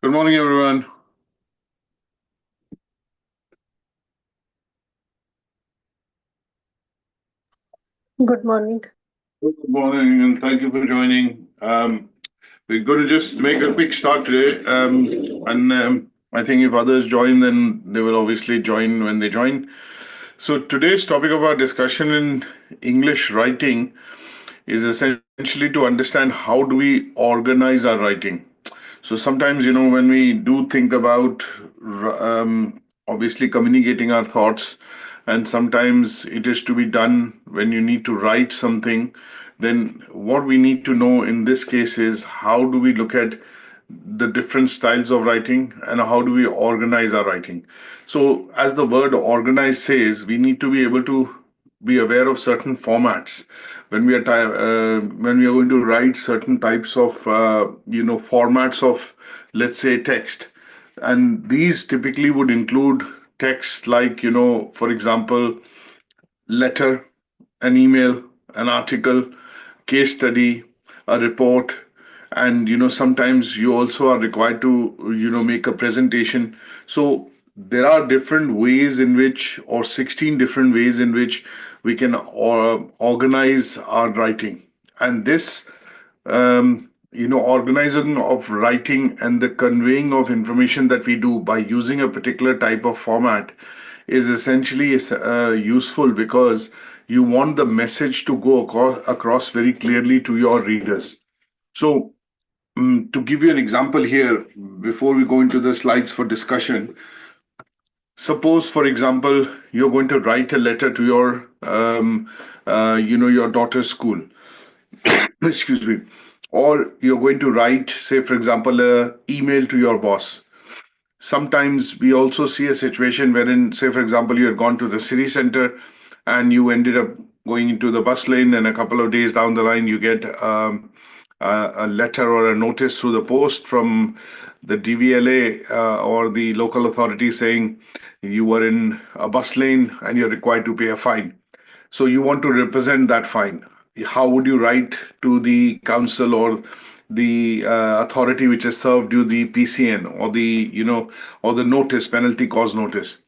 Good morning, everyone. Good morning. Good morning, and thank you for joining. We're going to just make a quick start today. And I think if others join, then they will obviously join when they join. So today's topic of our discussion in English writing is essentially to understand how do we organize our writing. So sometimes, when we do think about obviously communicating our thoughts, and sometimes it is to be done when you need to write something, then what we need to know in this case is how do we look at the different styles of writing and how do we organize our writing. So, as the word organize says, we need to be able to be aware of certain formats when we are going to write certain types of formats of, let's say, text. And these typically would include text like, for example, letter, an email, an article, case study, a report, and sometimes you also are required to make a presentation. So there are different ways in which, or 16 different ways in which we can organize our writing. And this organizing of writing and the conveying of information that we do by using a particular type of format is essentially useful because you want the message to go across very clearly to your readers. So, to give you an example here, before we go into the slides for discussion, suppose, for example, you're going to write a letter to your daughter's school. Excuse me. Or you're going to write, say, for example, a email to your boss. Sometimes we also see a situation wherein, say, for example, you had gone to the city center and you ended up going into the bus lane, and a couple of days down the line, you get a letter or a notice through the post from the DVLA or the local authority saying you were in a bus lane and you're required to pay a fine. So you want to represent that fine. How would you write to the council or the authority which has served you the PCN or the notice, penalty cause notice?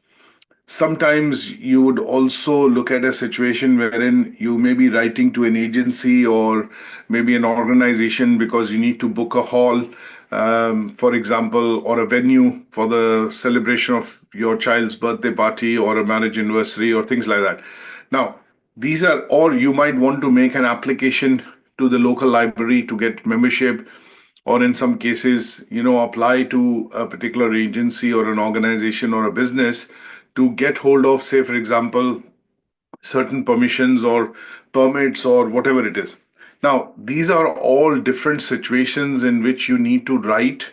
Sometimes you would also look at a situation wherein you may be writing to an agency or maybe an organization because you need to book a hall, for example, or a venue for the celebration of your child's birthday party or a marriage anniversary or things like that. Now, these are, or you might want to make an application to the local library to get membership, or in some cases, apply to a particular agency or an organization or a business to get hold of, say, for example, certain permissions or permits or whatever it is. Now, these are all different situations in which you need to write,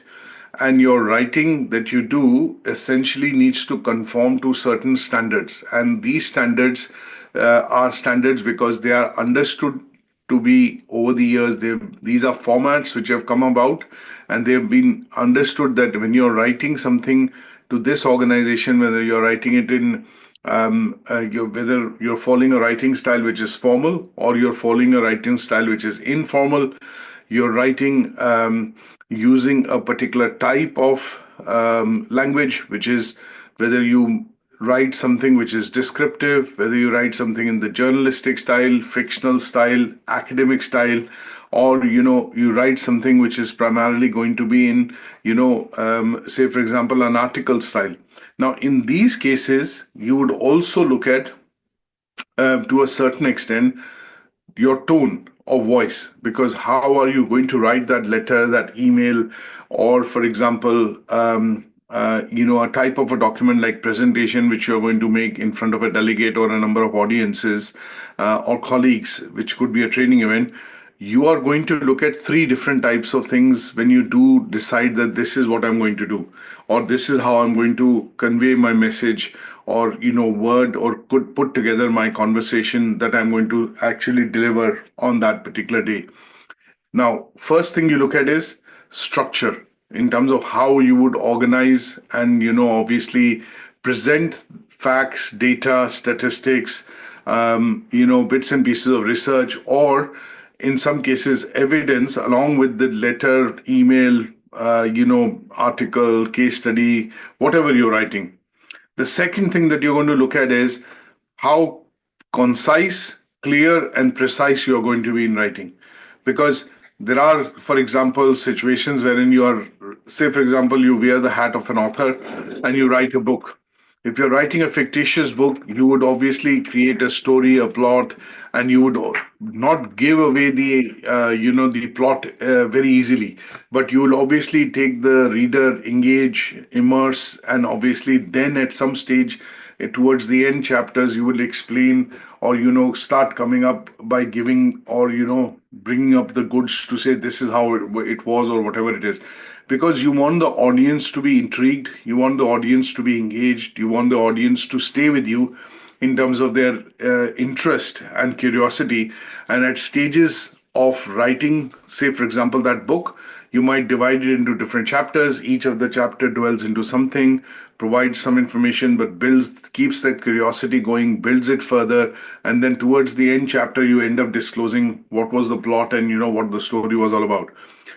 and your writing that you do essentially needs to conform to certain standards. And these standards are standards because they are understood to be over the years. These are formats which have come about, and they've been understood that when you're writing something to this organization, whether you're writing it in whether you're following a writing style which is formal or you're following a writing style which is informal, you're writing using a particular type of language, which is whether you write something which is descriptive, whether you write something in the journalistic style, fictional style, academic style, or you write something which is primarily going to be in say, for example, an article style. Now, in these cases, you would also look at, to a certain extent, your tone of voice, because how are you going to write that letter, that email, or, for example, a type of a document like presentation which you're going to make in front of a delegate or a number of audiences or colleagues, which could be a training event. You are going to look at three different types of things when you do decide that this is what I'm going to do, or this is how I'm going to convey my message, or word, or could put together my conversation that I'm going to actually deliver on that particular day. Now, first thing you look at is structure in terms of how you would organize and, obviously present facts, data, statistics, bits and pieces of research, or in some cases, evidence along with the letter, email, article, case study, whatever you're writing. The second thing that you're going to look at is how concise, clear, and precise you're going to be in writing. Because there are, for example, situations wherein you are, say, for example, you wear the hat of an author and you write a book. If you're writing a fictitious book, you would obviously create a story, a plot, and you would not give away the plot very easily. But you will obviously take the reader, engage, immerse, and obviously then at some stage towards the end chapters, you will explain or start coming up by giving or bringing up the goods to say this is how it was or whatever it is, because you want the audience to be intrigued, you want the audience to be engaged, you want the audience to stay with you in terms of their interest and curiosity. And at stages of writing, say for example that book, you might divide it into different chapters. Each of the chapter dwells into something, provides some information, but builds, keeps that curiosity going, builds it further, and then towards the end chapter you end up disclosing what was the plot and what the story was all about.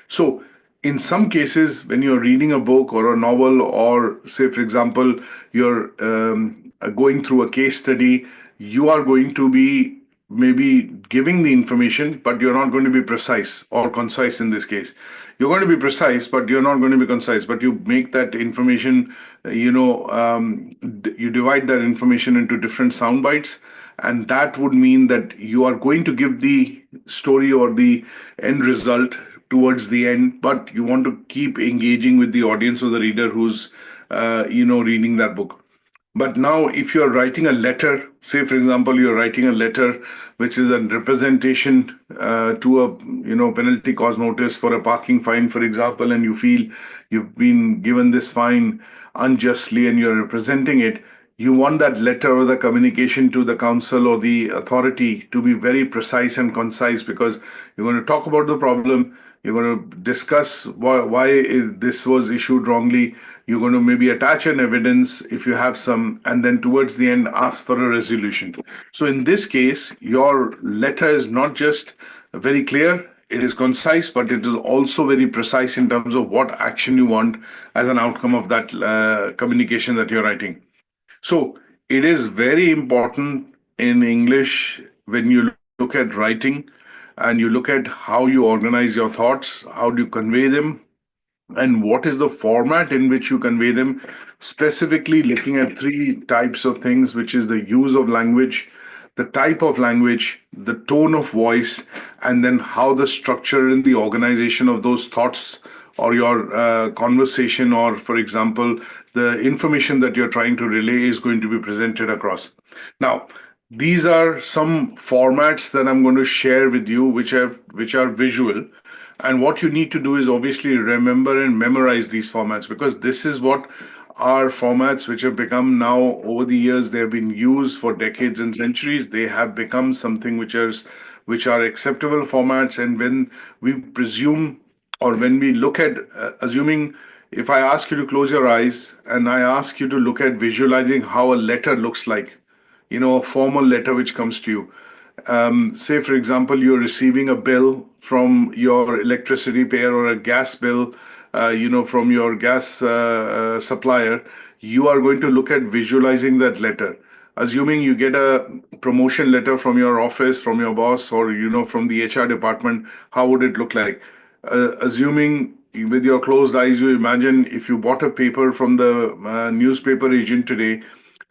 So in some cases, when you're reading a book or a novel, or say, for example, you're going through a case study, you are going to be maybe giving the information, but you're not going to be precise or concise in this case. You're going to be precise, but you're not going to be concise. But you make that information, you divide that information into different sound bites, and that would mean that you are going to give the story or the end result towards the end, but you want to keep engaging with the audience or the reader who's reading that book. But now, if you're writing a letter, say for example, you're writing a letter which is a representation to a penalty cause notice for a parking fine, for example, and you feel you've been given this fine unjustly and you're representing it, you want that letter or the communication to the council or the authority to be very precise and concise, because you're going to talk about the problem, you're going to discuss why this was issued wrongly, you're going to maybe attach an evidence if you have some, and then towards the end ask for a resolution. So in this case, your letter is not just very clear, it is concise, but it is also very precise in terms of what action you want as an outcome of that communication that you're writing. So it is very important in English when you look at writing and you look at how you organize your thoughts, how do you convey them, and what is the format in which you convey them, specifically looking at three types of things, which is the use of language, the type of language, the tone of voice, and then how the structure and the organization of those thoughts or your conversation, or for example, the information that you're trying to relay is going to be presented across. Now, these are some formats that I'm going to share with you, which are visual. And what you need to do is obviously remember and memorize these formats, because this is what are formats which have become now over the years. They have been used for decades and centuries. They have become something which are acceptable formats. And when we presume or when we look at assuming, if I ask you to close your eyes and I ask you to look at visualizing how a letter looks like, a formal letter which comes to you. Say, for example, you're receiving a bill from your electricity payer or a gas bill, from your gas supplier. You are going to look at visualizing that letter. Assuming you get a promotion letter from your office, from your boss, or from the HR department, how would it look like? Assuming with your closed eyes, you imagine if you bought a paper from the newspaper agent today,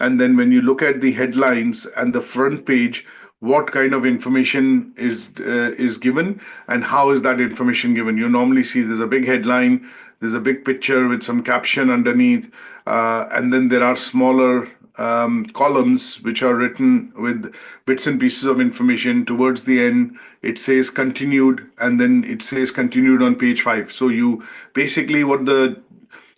and then when you look at the headlines and the front page, what kind of information is given and how is that information given? You normally see there's a big headline, there's a big picture with some caption underneath, and then there are smaller columns which are written with bits and pieces of information. Towards the end, it says continued, and then it says continued on page 5. So you basically, what the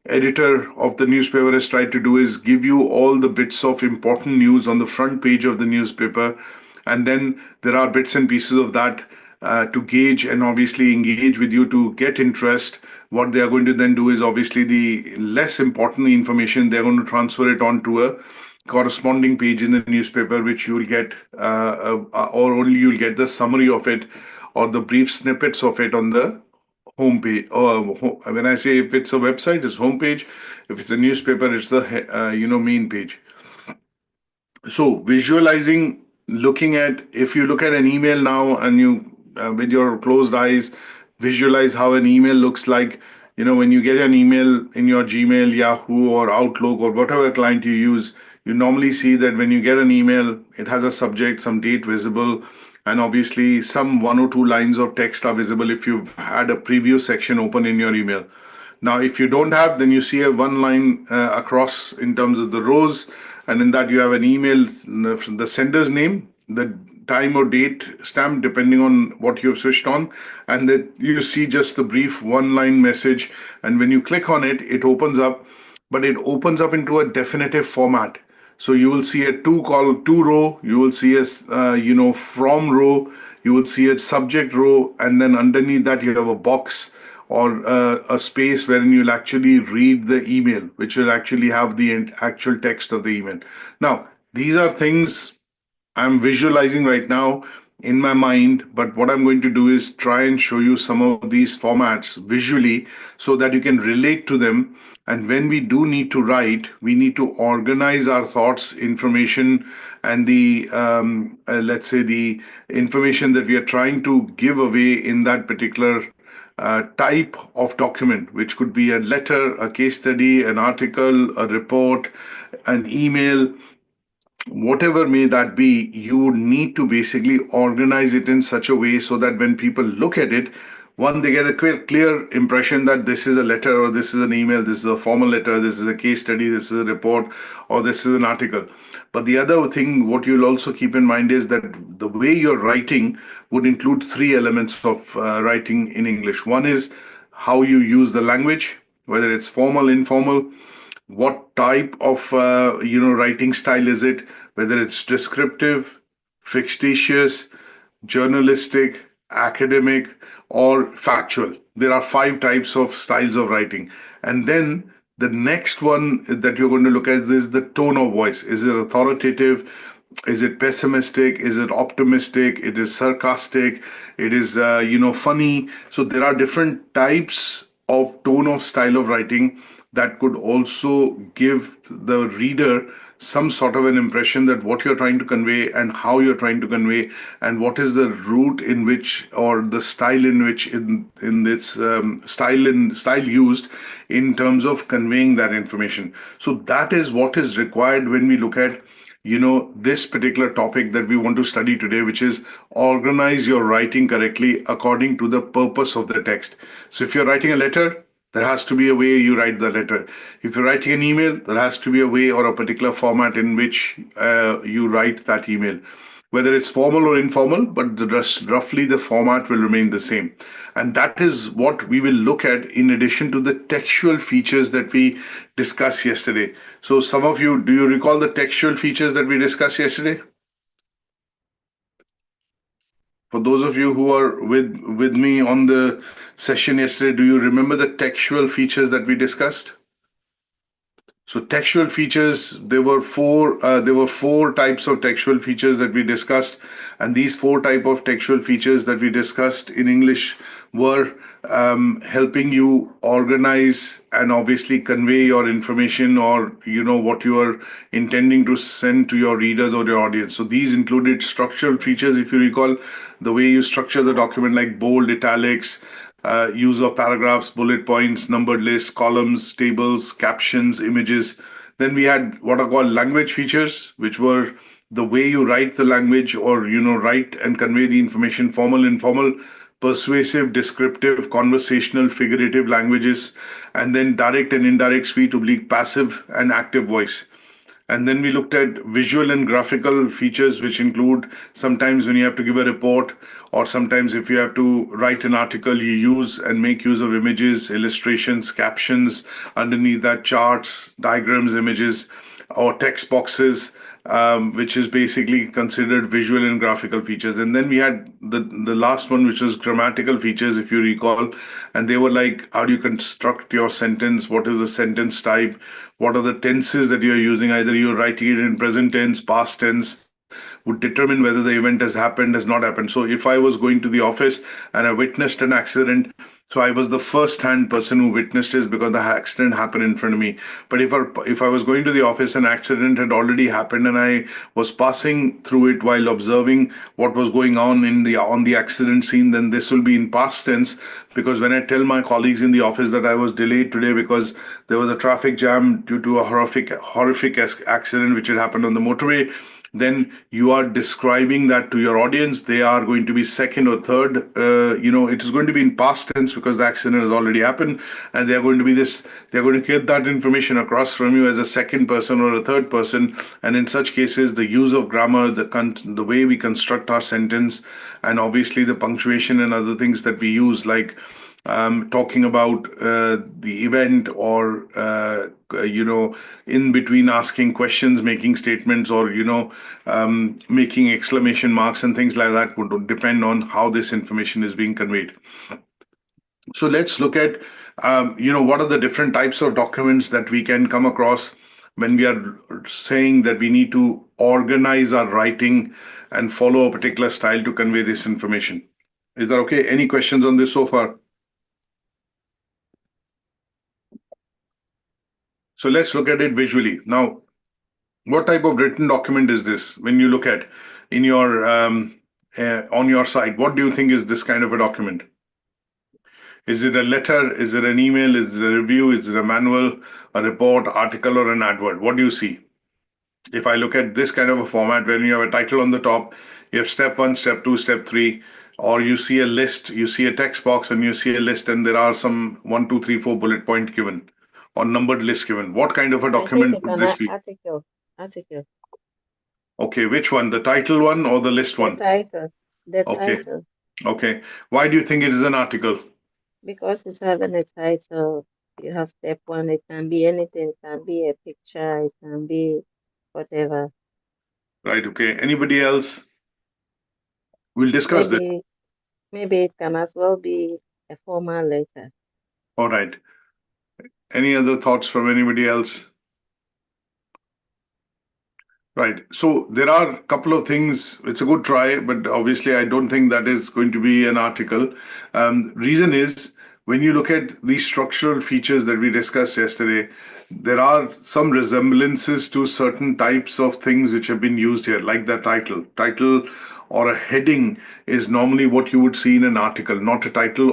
editor of the newspaper has tried to do is give you all the bits of important news on the front page of the newspaper, and then there are bits and pieces of that to gauge and obviously engage with you to get interest. What they are going to then do is obviously the less important information, they're going to transfer it onto a corresponding page in the newspaper, which you will get, or only you'll get the summary of it or the brief snippets of it on the homepage. Or when I say if it's a website, it's homepage. If it's a newspaper, it's the main page. So visualizing, looking at, if you look at an email now and you with your closed eyes visualize how an email looks like. When you get an email in your Gmail, Yahoo, or Outlook, or whatever client you use, you normally see that when you get an email, it has a subject, some date visible, and obviously some one or two lines of text are visible if you've had a preview section open in your email. Now, if you don't have, then you see a one line across in terms of the rows, and in that you have an email, the sender's name, the time or date stamp, depending on what you've switched on, and then you see just the brief one line message. And when you click on it, it opens up, but it opens up into a definitive format. So you will see a two row, you will see a from row, you will see a subject row, and then underneath that you have a box or a space wherein you'll actually read the email, which will actually have the actual text of the email. Now, these are things I'm visualizing right now in my mind, but what I'm going to do is try and show you some of these formats visually so that you can relate to them. And when we do need to write, we need to organize our thoughts, information, and let's say, the information that we are trying to give away in that particular type of document, which could be a letter, a case study, an article, a report, an email, whatever may that be. You need to basically organize it in such a way so that when people look at it, one, they get a clear impression that this is a letter, or this is an email, this is a formal letter, this is a case study, this is a report, or this is an article. But the other thing, what you'll also keep in mind is that the way you're writing would include three elements of writing in English. One is how you use the language, whether it's formal, informal, what type of writing style is it, whether it's descriptive, fictitious, journalistic, academic, or factual. There are five types of styles of writing. And then the next one that you're going to look at is the tone of voice. Is it authoritative? Is it pessimistic? Is it optimistic? It is sarcastic? It is funny? So there are different types of tone of style of writing that could also give the reader some sort of an impression that what you're trying to convey and how you're trying to convey, and what is the route in which, or the style in which, in this style used in terms of conveying that information. So that is what is required when we look at this particular topic that we want to study today, which is organize your writing correctly according to the purpose of the text. So if you're writing a letter, there has to be a way you write the letter. If you're writing an email, there has to be a way or a particular format in which you write that email. Whether it's formal or informal, but roughly the format will remain the same. And that is what we will look at in addition to the textual features that we discussed yesterday. So some of you, do you recall the textual features that we discussed yesterday? For those of you who are with me on the session yesterday, do you remember the textual features that we discussed? So textual features, there were four types of textual features that we discussed, and these four type of textual features that we discussed in English were helping you organize and obviously convey your information, or what you are intending to send to your readers or your audience. So these included structural features, if you recall, the way you structure the document, like bold, italics, use of paragraphs, bullet points, numbered lists, columns, tables, captions, images. Then we had what are called language features, which were the way you write the language, or write and convey the information, formal, informal, persuasive, descriptive, conversational, figurative languages, and then direct and indirect speech, oblique passive and active voice. And then we looked at visual and graphical features, which include sometimes when you have to give a report, or sometimes if you have to write an article, you use and make use of images, illustrations, captions, underneath that charts, diagrams, images, or text boxes, which is basically considered visual and graphical features. And then we had the last one, which was grammatical features, if you recall. And they were like, how do you construct your sentence? What is the sentence type? What are the tenses that you're using? Either you're writing it in present tense, past tense, would determine whether the event has happened, has not happened. So if I was going to the office and I witnessed an accident, So I was the first-hand person who witnessed this because the accident happened in front of me. But if I was going to the office, an accident had already happened, and I was passing through it while observing what was going on on the accident scene, then this will be in past tense. Because when I tell my colleagues in the office that I was delayed today because there was a traffic jam due to a horrific accident which had happened on the motorway, then you are describing that to your audience. They are going to be second or third. It is going to be in past tense because the accident has already happened, and they are going to be this. They are going to get that information across from you as a second person or a third person. And in such cases, the use of grammar, the way we construct our sentence, and obviously the punctuation and other things that we use, like talking about the event, or in between asking questions, making statements, or making exclamation marks and things like that, would depend on how this information is being conveyed. So let's look at what are the different types of documents that we can come across when we are saying that we need to organize our writing and follow a particular style to convey this information. Is that okay? Any questions on this so far? So let's look at it visually. Now, what type of written document is this? When you look at in your on your site, what do you think is this kind of a document? Is it a letter? Is it an email? Is it a review? Is it a manual, a report, article, or an advert? What do you see? If I look at this kind of a format, when you have a title on the top, you have step 1, step 2, step 3, or you see a list, you see a text box, and you see a list, and there are some 1, 2, 3, 4 bullet point given, or numbered list given. What kind of a document would this be? Article. Okay, which one? The title one or the list one? The Okay. title. Okay. Why do you think it is an article? Because it's having a title. You have step 1. It can be anything. It can be a picture. It can be whatever. Right. Okay. Anybody else? We'll discuss this. Maybe it can as well be a formal letter. All right. Any other thoughts from anybody else? Right. So there are a couple of things. It's a good try, but obviously I don't think that is going to be an article. Reason is, when you look at the structural features that we discussed yesterday, there are some resemblances to certain types of things which have been used here, like the title. Title or a heading is normally what you would see in an article, not a title,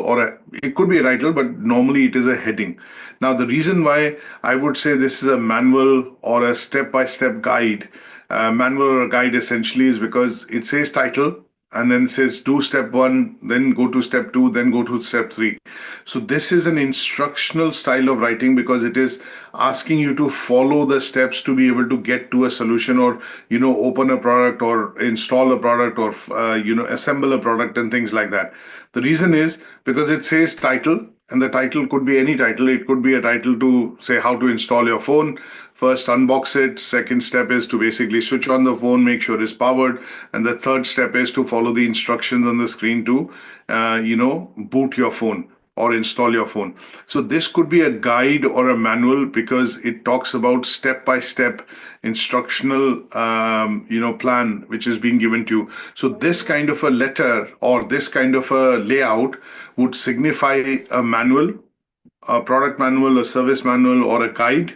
it could be a title, but normally it is a heading. Now, the reason why I would say this is a manual or a step-by-step guide, manual or a guide essentially, is because it says title, and then it says do step 1, then go to step 2, then go to step 3. So this is an instructional style of writing because it is asking you to follow the steps to be able to get to a solution, or open a product, or install a product, or assemble a product, and things like that. The reason is because it says title, and the title could be any title. It could be a title to say how to install your phone. First, unbox it. Second step is to basically switch on the phone, make sure it's powered. And the third step is to follow the instructions on the screen to, boot your phone or install your phone. So this could be a guide or a manual because it talks about step-by-step instructional, plan which is being given to you. So this kind of a letter or this kind of a layout would signify a manual, a product manual, a service manual, or a guide.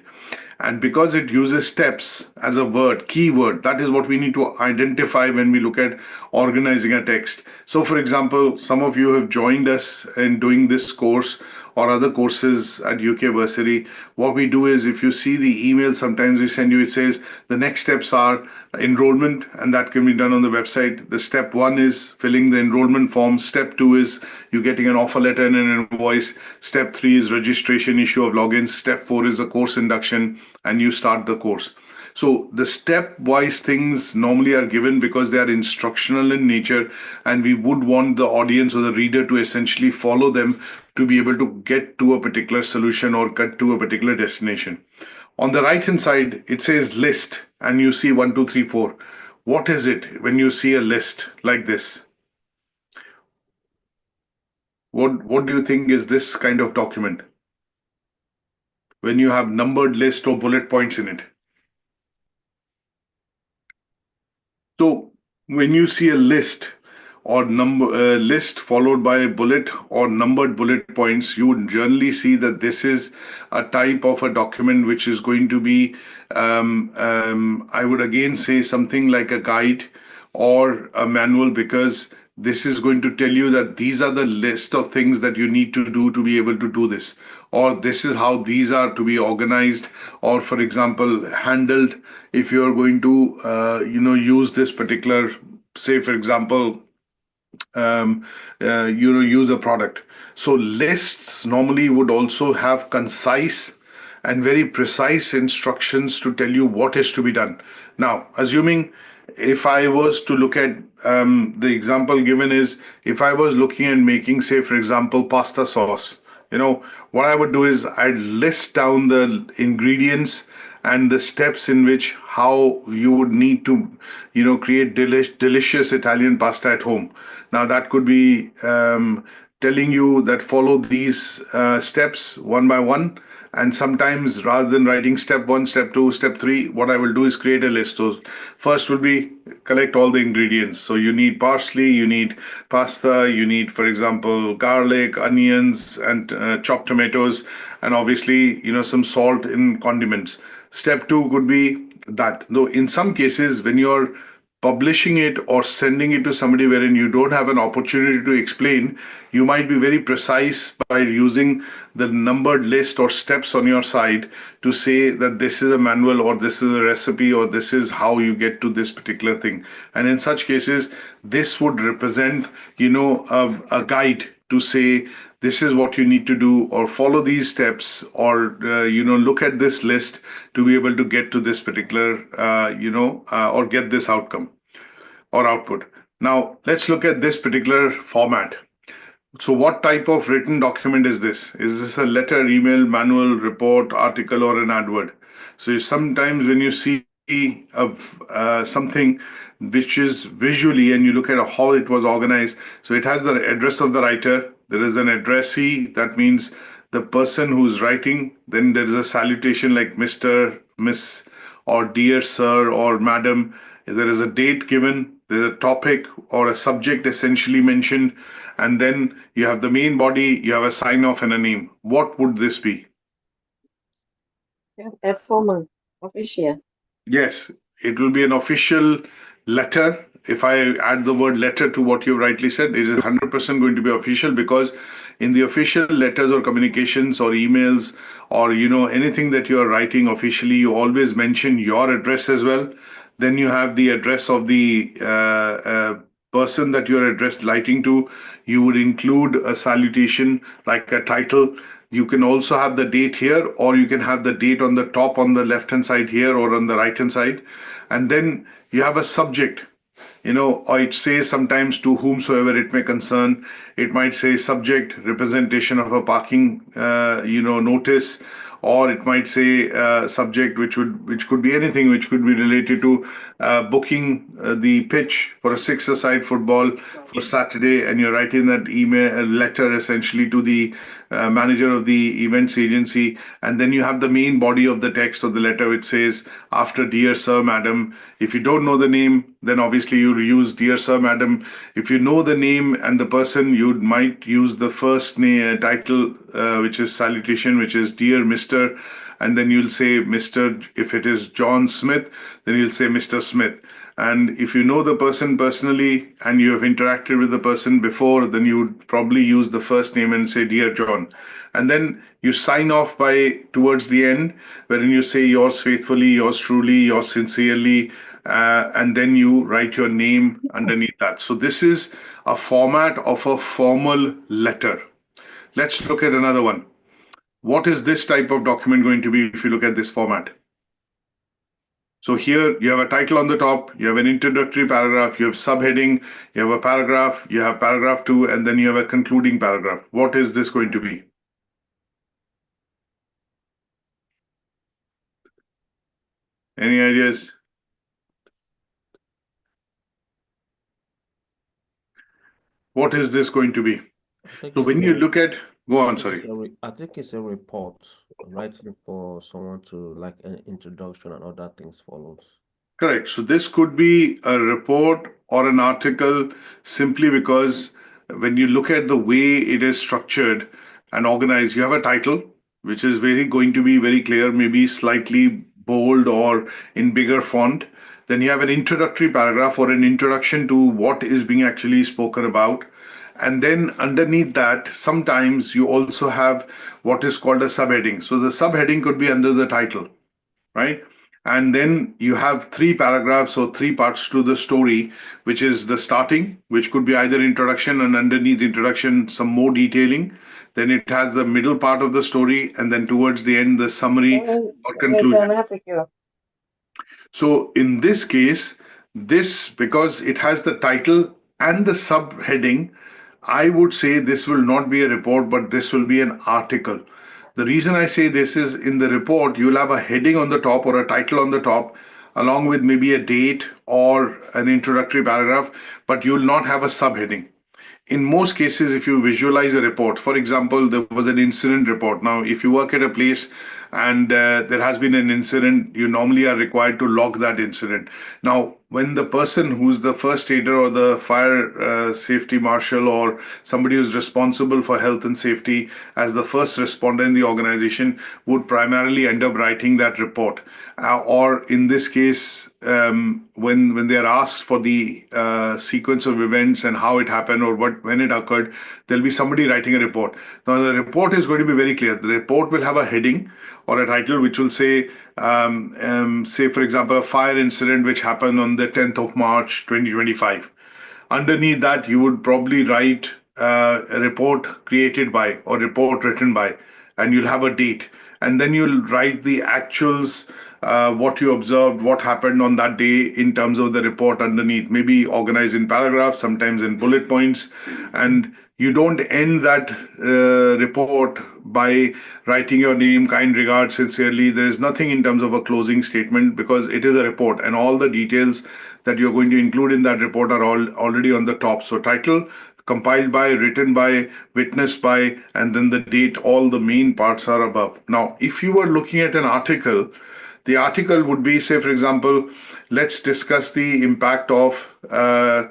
And because it uses steps as a word, keyword, that is what we need to identify when we look at organizing a text. So, for example, some of you have joined us in doing this course or other courses at UK Versity. What we do is, if you see the email sometimes we send you, it says the next steps are enrollment, and that can be done on the website. The step 1 is filling the enrollment form. Step 2 is you getting an offer letter and an invoice. Step 3 is registration, issue of logins. Step 4 is a course induction, and you start the course. So the stepwise things normally are given because they are instructional in nature, and we would want the audience or the reader to essentially follow them to be able to get to a particular solution or get to a particular destination. On the right hand side, it says list, and you see 1, 2, 3, 4. What is it when you see a list like this? What do you think is this kind of document? When you have numbered list or bullet points in it. So when you see a list, or number list followed by bullet or numbered bullet points, you would generally see that this is a type of a document which is going to be, I would again say something like a guide or a manual, because this is going to tell you that these are the list of things that you need to do to be able to do this, or this is how these are to be organized, or for example handled if you're going to use this particular, say for example, use a product. So lists normally would also have concise and very precise instructions to tell you what is to be done. Now, assuming if I was to look at the example given is, if I was looking at making, say, for example, pasta sauce, what I would do is I'd list down the ingredients and the steps in which how you would need to, create delicious Italian pasta at home. Now that could be telling you that follow these steps one by one. And sometimes rather than writing step one, step two, step three, what I will do is create a list. So first will be collect all the ingredients. So you need parsley, you need pasta, you need, for example, garlic, onions, and chopped tomatoes, and obviously, some salt in condiments. Step two could be that. Though in some cases, when you're publishing it or sending it to somebody wherein you don't have an opportunity to explain, you might be very precise by using the numbered list or steps on your side to say that this is a manual or this is a recipe or this is how you get to this particular thing. And in such cases, this would represent, a guide to say this is what you need to do, or follow these steps, or look at this list to be able to get to this particular or get this outcome or output. Now let's look at this particular format. So what type of written document is this? Is this a letter, email, manual, report, article, or an advert? So sometimes when you see something which is visually and you look at how it was organized, so it has the address of the writer, there is an addressee, that means the person who's writing, then there is a salutation like Mr., Miss, or dear sir or madam. There is a date given, there's a topic or a subject essentially mentioned, and then you have the main body, you have a sign off and a name. What would this be? A formal, official. Yes, it will be an official letter. If I add the word letter to what you rightly said, it is 100% going to be official, because in the official letters or communications or emails or anything that you are writing officially, you always mention your address as well. Then you have the address of the person that you are addressed writing to. You would include a salutation like a title. You can also have the date here, or you can have the date on the top on the left hand side here or on the right hand side. And then you have a subject, or it says sometimes to whomsoever it may concern. It might say subject, representation of a parking, notice, or it might say subject, which could be anything, which could be related to booking the pitch for a six-a-side football for Saturday, and you're writing that email letter essentially to the manager of the events agency. And then you have the main body of the text of the letter, which says, after dear sir, madam. If you don't know the name, then obviously you use dear sir, madam. If you know the name and the person, you might use the first name title, which is salutation, which is dear Mr. And then you'll say Mr. If it is John Smith, then you'll say Mr. Smith. And if you know the person personally and you have interacted with the person before, then you would probably use the first name and say, Dear John. And then you sign off by towards the end, wherein you say yours faithfully, yours truly, yours sincerely, and then you write your name underneath that. So this is a format of a formal letter. Let's look at another one. What is this type of document going to be if you look at this format? So here you have a title on the top, you have an introductory paragraph, you have subheading, you have a paragraph, you have paragraph 2, and then you have a concluding paragraph. What is this going to be? Any ideas? What is this going to be? So when you look at, go on, sorry. I think it's a report writing for someone to like an introduction and other things follows. Correct. So this could be a report or an article simply because when you look at the way it is structured and organized, you have a title, which is very going to be very clear, maybe slightly bold or in bigger font. Then you have an introductory paragraph or an introduction to what is being actually spoken about. And then underneath that, sometimes you also have what is called a subheading. So the subheading could be under the title, right? And then you have three paragraphs or three parts to the story, which is the starting, which could be either introduction and underneath introduction, some more detailing. Then it has the middle part of the story, and then towards the end, the summary or Then it's conclusion. an article. So in this case, this, because it has the title and the subheading, I would say this will not be a report, but this will be an article. The reason I say this is in the report, you'll have a heading on the top or a title on the top, along with maybe a date or an introductory paragraph, but you will not have a subheading. In most cases, if you visualize a report, for example, there was an incident report. Now, if you work at a place and there has been an incident, you normally are required to log that incident. Now, when the person who's the first aider or the fire safety marshal or somebody who's responsible for health and safety as the first responder in the organization would primarily end up writing that report. Or in this case, when they are asked for the sequence of events and how it happened or when it occurred, there'll be somebody writing a report. Now, the report is going to be very clear. The report will have a heading or a title which will say, say, for example, a fire incident which happened on the 10th of March 2025. Underneath that, you would probably write a report created by or report written by, and you'll have a date. And then you'll write the actuals, what you observed, what happened on that day in terms of the report underneath, maybe organized in paragraphs, sometimes in bullet points. And you don't end that report by writing your name, kind regards, sincerely. There is nothing in terms of a closing statement because it is a report and all the details that you're going to include in that report are all already on the top. So title, compiled by, written by, witnessed by, and then the date, all the main parts are above. Now, if you were looking at an article, the article would be, say, for example, let's discuss the impact of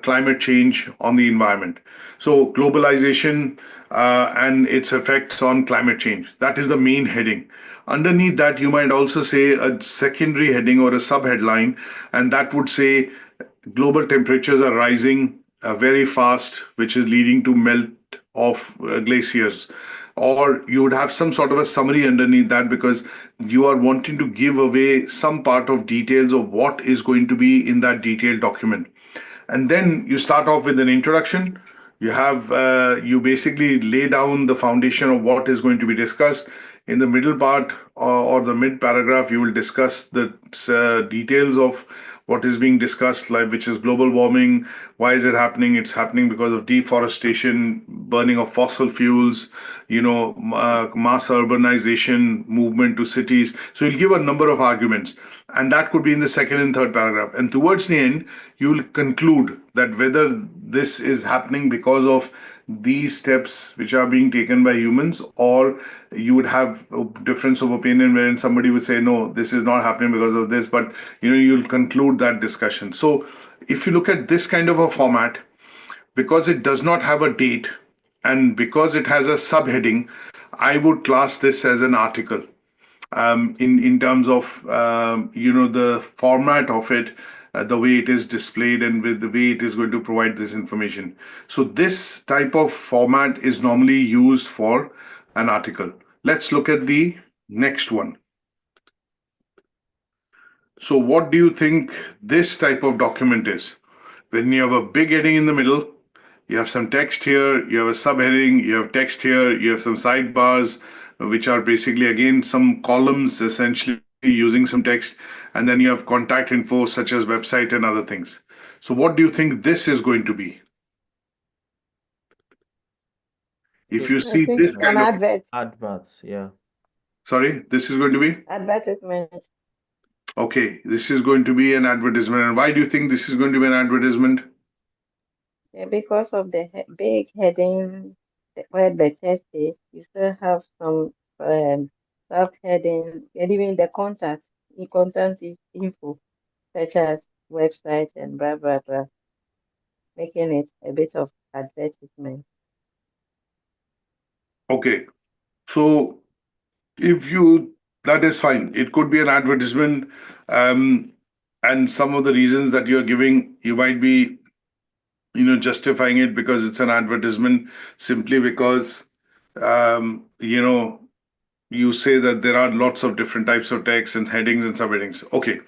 climate change on the environment. So, globalization and its effects on climate change. That is the main heading. Underneath that, you might also say a secondary heading or a subheadline, and that would say global temperatures are rising very fast, which is leading to melt of glaciers. Or you would have some sort of a summary underneath that because you are wanting to give away some part of details of what is going to be in that detailed document. And then you start off with an introduction. You basically lay down the foundation of what is going to be discussed. In the middle part or the mid paragraph, you will discuss the details of what is being discussed, like which is global warming. Why is it happening? It's happening because of deforestation, burning of fossil fuels, mass urbanization, movement to cities. So you'll give a number of arguments, and that could be in the second and third paragraph. And towards the end, you will conclude that whether this is happening because of these steps which are being taken by humans, or you would have a difference of opinion wherein somebody would say, no, this is not happening because of this, but you'll conclude that discussion. So if you look at this kind of a format, because it does not have a date and because it has a subheading, I would class this as an article in terms of the format of it, the way it is displayed, and with the way it is going to provide this information. So this type of format is normally used for an article. Let's look at the next one. So what do you think this type of document is? When you have a big heading in the middle, you have some text here, you have a subheading, you have text here, you have some sidebars, which are basically again some columns essentially using some text, and then you have contact info such as website and other things. So what do you think this is going to be? If you I see think this it's an kind of, advert. Adverts, yeah. sorry, this is going to be, Advertisement. okay, this is going to be an advertisement. And why do you think this is going to be an advertisement? Yeah, because of the big heading where the text is, you still have some subheading and even the contact. The content is info. such as websites and blah, blah, blah, making it a bit of advertisement. Okay. So if you, that is fine. It could be an advertisement. Um, and some of the reasons that you're giving, you might be, justifying it because it's an advertisement simply because, you know, you say that there are lots of different types of text and headings and subheadings. Okay,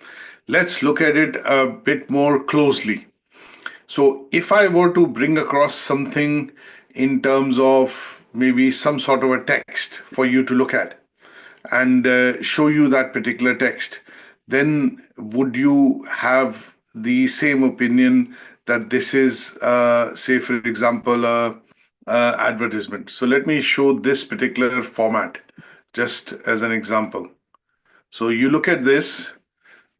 let's look at it a bit more closely. So, if I were to bring across something in terms of maybe some sort of a text for you to look at and show you that particular text, then would you have the same opinion that this is, say, for example, advertisement? So, let me show this particular format just as an example. So you look at this,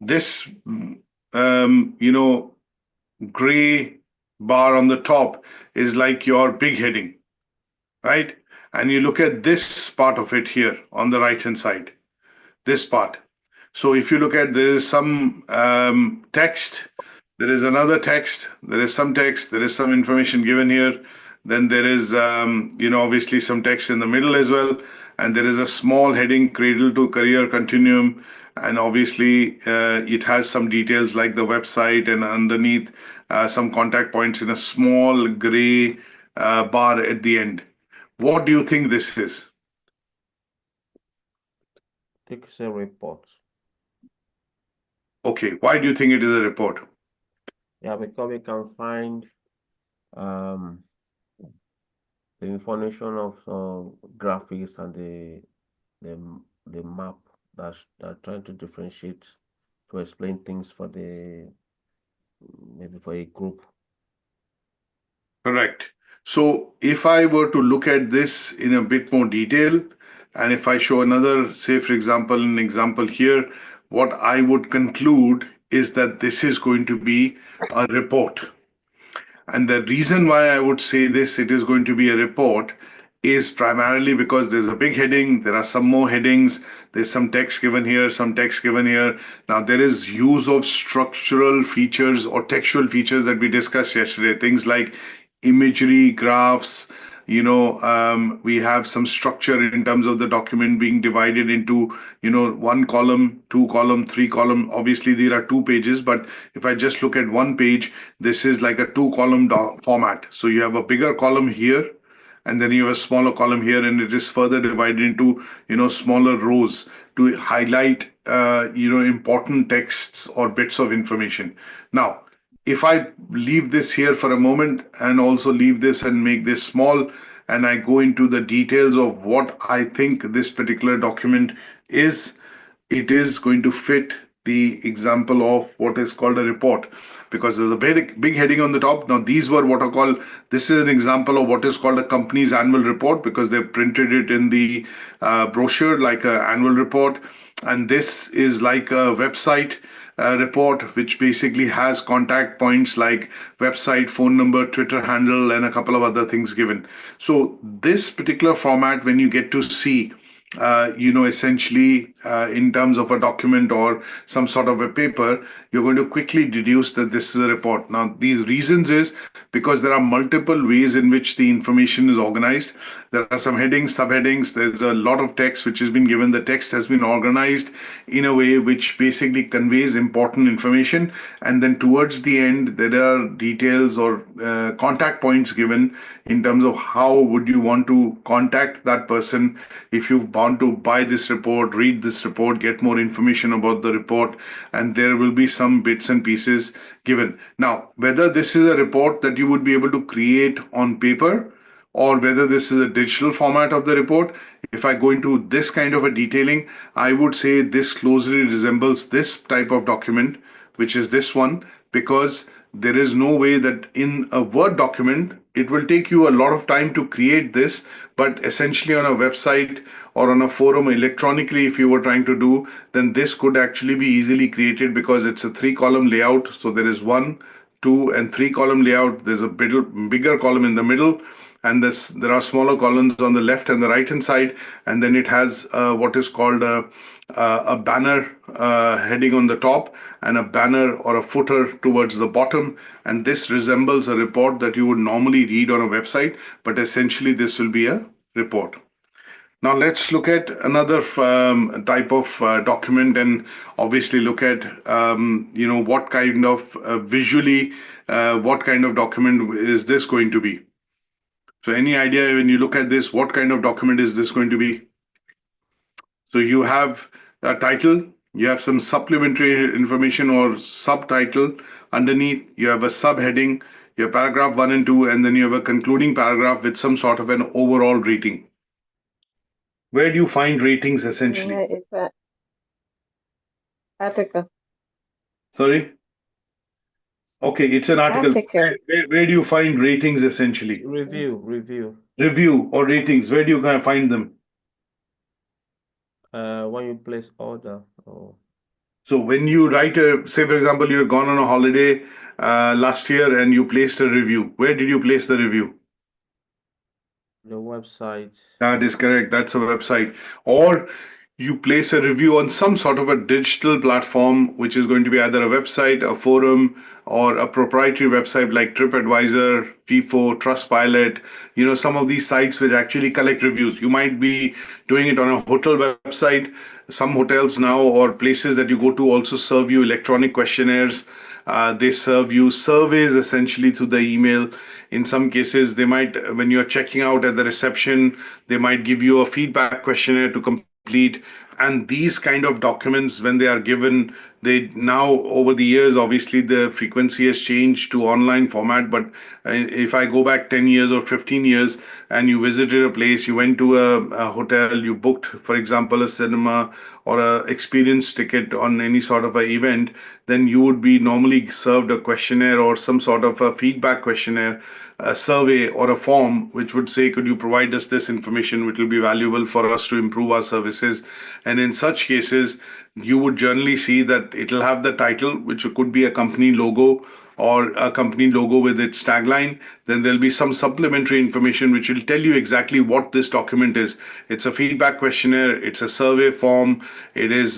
you know, gray bar on the top is like your big heading, right? And you look at this part of it here on the right hand side, this part. So if you look at, there is some text, there is another text, there is some text, there is some information given here. Then there is, obviously some text in the middle as well. And there is a small heading, Cradle to Career Continuum. And obviously, it has some details like the website and underneath some contact points in a small gray bar at the end. What do you think this is? It's a report. Okay, why do you think it is a report? Yeah, because we can find the information of graphics and the map that's trying to differentiate to explain things for maybe for a group. Correct. So if I were to look at this in a bit more detail, and if I show another, say for example, an example here, what I would conclude is that this is going to be a report. And the reason why I would say this, it is going to be a report, is primarily because there's a big heading, there are some more headings, there's some text given here, some text given here. Now, there is use of structural features or textual features that we discussed yesterday, things like imagery, graphs. We have some structure in terms of the document being divided into, one column, two column, three column. Obviously, there are two pages, but if I just look at one page, this is like a two column format. So you have a bigger column here, and then you have a smaller column here, and it is further divided into, smaller rows to highlight, important texts or bits of information. Now, if I leave this here for a moment and also leave this and make this small, and I go into the details of what I think this particular document is, it is going to fit the example of what is called a report, because there's a big heading on the top. Now, these were what are called, this is an example of what is called a company's annual report, because they've printed it in the brochure like an annual report. And this is like a website report, which basically has contact points like website, phone number, Twitter handle, and a couple of other things given. So this particular format, when you get to see, essentially in terms of a document or some sort of a paper, you're going to quickly deduce that this is a report. Now, these reasons is because there are multiple ways in which the information is organized. There are some headings, subheadings, there's a lot of text which has been given. The text has been organized in a way which basically conveys important information. And then towards the end, there are details or contact points given in terms of how would you want to contact that person if you want to buy this report, read this report, get more information about the report, and there will be some bits and pieces given. Now, whether this is a report that you would be able to create on paper or whether this is a digital format of the report, if I go into this kind of a detailing, I would say this closely resembles this type of document, which is this one, because there is no way that in a Word document, it will take you a lot of time to create this, but essentially on a website or on a forum electronically, if you were trying to do, then this could actually be easily created because it's a three-column layout. So there is one, two, and three column layout. There's a bigger column in the middle. and there are smaller columns on the left and the right hand side, and then it has what is called a banner heading on the top and a banner or a footer towards the bottom. And this resembles a report that you would normally read on a website, but essentially this will be a report. Now let's look at another type of document, and obviously look at what kind of visually what kind of document is this going to be. So any idea when you look at this, what kind of document is this going to be? So you have a title, you have some supplementary information or subtitle underneath, you have a subheading, you have paragraph 1 and 2, and then you have a concluding paragraph with some sort of an overall rating. Where do you find ratings essentially? It's an article. Sorry? Okay, it's an article. Article. Where do you find ratings essentially? Review. Review or ratings, where do you find them? When you place order. So when you write say for example, you have gone on a holiday last year and you placed a review. Where did you place the review? The website. That is correct. That's a website. Or you place a review on some sort of a digital platform, which is going to be either a website, a forum, or a proprietary website like TripAdvisor, FIFO, Trustpilot, some of these sites which actually collect reviews. You might be doing it on a hotel website. Some hotels now or places that you go to also serve you electronic questionnaires. They serve you surveys essentially through the email. In some cases, they might, when you're checking out at the reception, they might give you a feedback questionnaire to complete. And these kind of documents, when they are given, they now over the years, obviously the frequency has changed to online format. But if I go back 10 years or 15 years and you visited a place, you went to a hotel, you booked, for example, a cinema or a experience ticket on any sort of an event, then you would be normally served a questionnaire or some sort of a feedback questionnaire, a survey or a form which would say, could you provide us this information which will be valuable for us to improve our services. And in such cases, you would generally see that it'll have the title, which could be a company logo or a company logo with its tagline. Then there'll be some supplementary information which will tell you exactly what this document is. It's a feedback questionnaire, it's a survey form, it is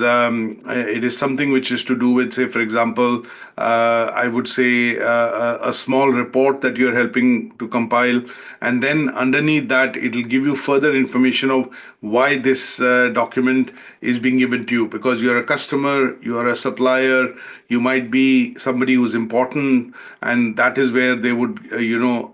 something which is to do with, say, for example, I would say a small report that you're helping to compile. And then underneath that, it'll give you further information of why this document is being given to you, because you're a customer, you are a supplier, you might be somebody who's important, and that is where they would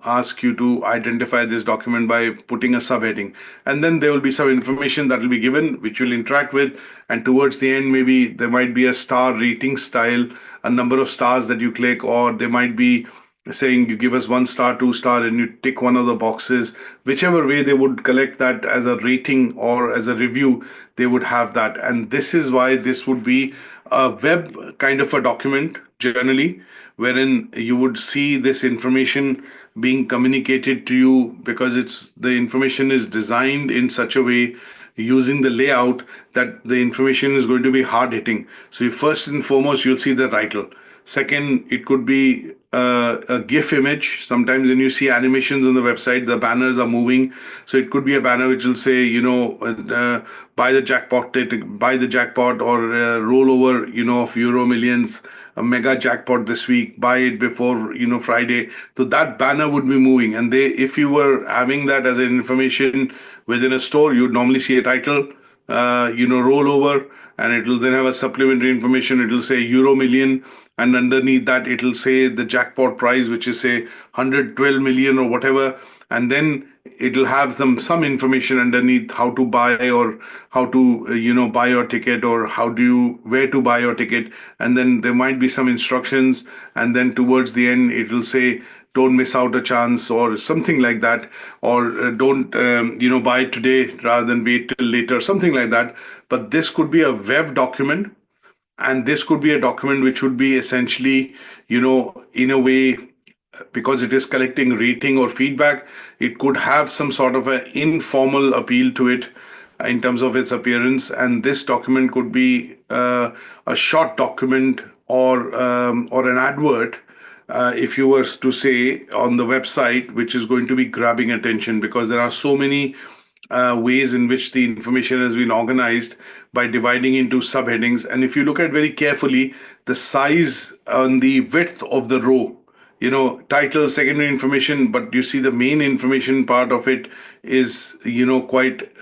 ask you to identify this document by putting a subheading. And then there will be some information that will be given which you'll interact with, and towards the end maybe there might be a star rating style, a number of stars that you click, or they might be saying you give us 1 star, 2 star, and you tick one of the boxes. Whichever way they would collect that as a rating or as a review, they would have that. And this is why this would be a web kind of a document generally, wherein you would see this information being communicated to you, because the information is designed in such a way using the layout that the information is going to be hard hitting. So first and foremost, you'll see the title. Second, it could be a GIF image. Sometimes when you see animations on the website, the banners are moving. So it could be a banner which will say, buy the jackpot, or roll over, of Euro Millions, a mega jackpot this week, buy it before, Friday. So that banner would be moving. And if you were having that as an information within a store, you'd normally see a title, roll over, and it will then have a supplementary information. It will say Euro Million, and underneath that it will say the jackpot prize, which is say 112 million or whatever. And then it will have some information underneath how to buy, or how to buy your ticket, or where to buy your ticket. And then there might be some instructions, and then towards the end it will say, don't miss out a chance, or something like that, or don't buy it today rather than wait till later, something like that. But this could be a web document, and this could be a document which would be essentially, in a way, because it is collecting rating or feedback, it could have some sort of an informal appeal to it in terms of its appearance. And this document could be a short document, or an advert, if you were to say on the website, which is going to be grabbing attention, because there are so many ways in which the information has been organized by dividing into subheadings. And if you look at very carefully, the size and the width of the row, title, secondary information, but you see the main information part of it is, quite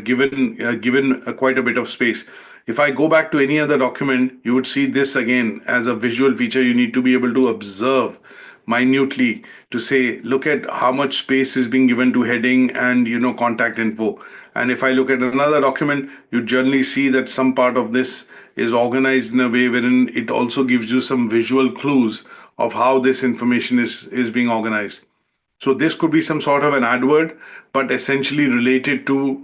given quite a bit of space. If I go back to any other document, you would see this again as a visual feature. You need to be able to observe minutely to say, look at how much space is being given to heading and contact info. And if I look at another document, you generally see that some part of this is organized in a way wherein it also gives you some visual clues of how this information is being organized. So this could be some sort of an advert, but essentially related to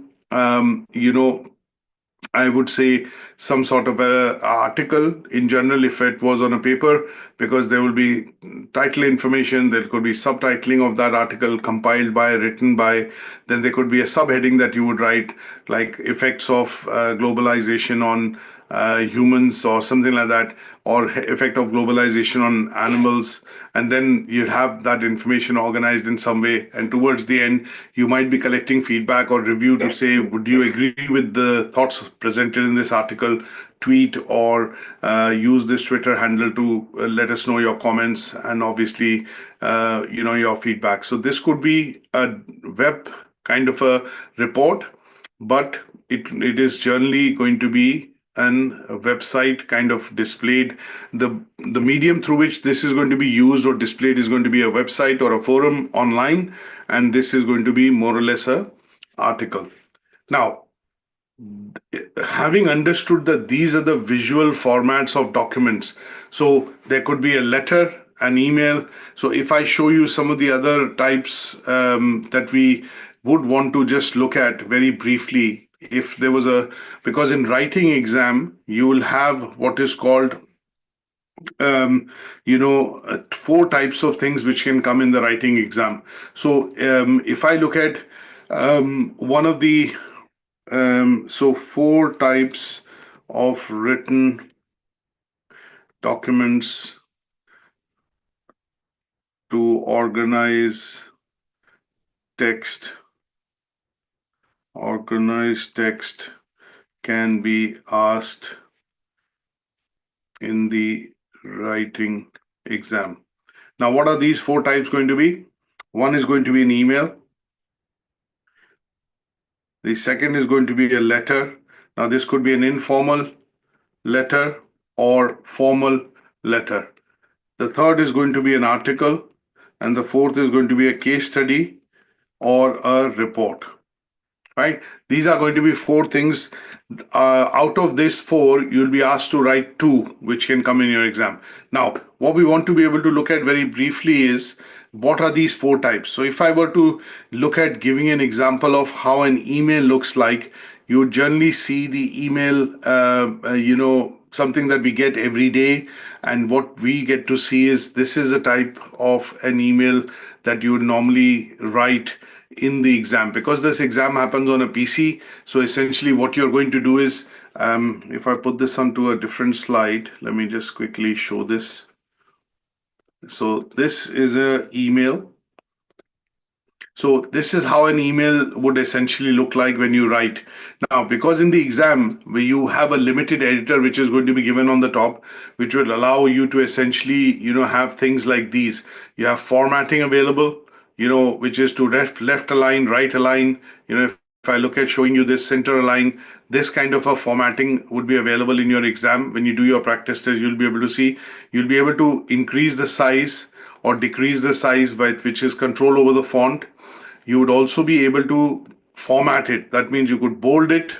I would say some sort of a article in general if it was on a paper, because there will be title information, there could be subtitling of that article compiled by, written by, then there could be a subheading that you would write like effects of globalization on humans or something like that, or effect of globalization on animals. And then you have that information organized in some way. And towards the end, you might be collecting feedback or review to say, would you agree with the thoughts presented in this article? Tweet or use this Twitter handle to let us know your comments and obviously, your feedback. So this could be a web kind of a report, but it is generally going to be an website kind of displayed. The medium through which this is going to be used or displayed is going to be a website or a forum online, and this is going to be more or less a article. Now, having understood that these are the visual formats of documents, so there could be a letter, an email. So if I show you some of the other types that we would want to just look at very briefly, if there was because in writing exam, you will have what is called, 4 types of things which can come in the writing exam. So if I look at one of the, 4 types of written documents to organize text. Organized text can be asked in the writing exam. Now, what are these 4 types going to be? One is going to be an email. The second is going to be a letter. Now, this could be an informal letter or formal letter. The third is going to be an article. And the fourth is going to be a case study or a report. Right? These are going to be 4 things. Out of this 4, you'll be asked to write 2, which can come in your exam. Now, what we want to be able to look at very briefly is what are these 4 types. So if I were to look at giving an example of how an email looks like, you would generally see the email, something that we get every day. And what we get to see is this is a type of an email that you would normally write in the exam, because this exam happens on a PC. So essentially what you're going to do is, if I put this onto a different slide, let me just quickly show this. So this is an email. So this is how an email would essentially look like when you write. Now, because in the exam, where you have a limited editor, which is going to be given on the top, which will allow you to essentially, have things like these. You have formatting available, which is to left align, right align. If I look at showing you this center align, this kind of a formatting would be available in your exam. When you do your practice test, you'll be able to see, you'll be able to increase the size or decrease the size by which is control over the font. You would also be able to format it. That means you could bold it,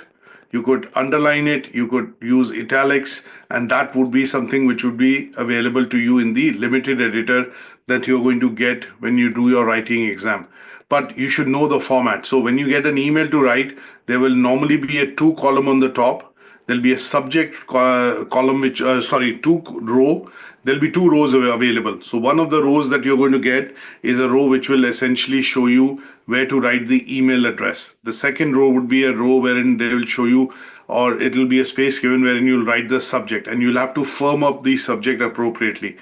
you could underline it, you could use italics, and that would be something which would be available to you in the limited editor that you're going to get when you do your writing exam. But you should know the format. So when you get an email to write, there will normally be a 2 column on the top. There'll be a subject column, 2 row. There'll be 2 rows available. So one of the rows that you're going to get is a row which will essentially show you where to write the email address. The second row would be a row wherein they will show you or it'll be a space given wherein you'll write the subject, and you'll have to firm up the subject appropriately.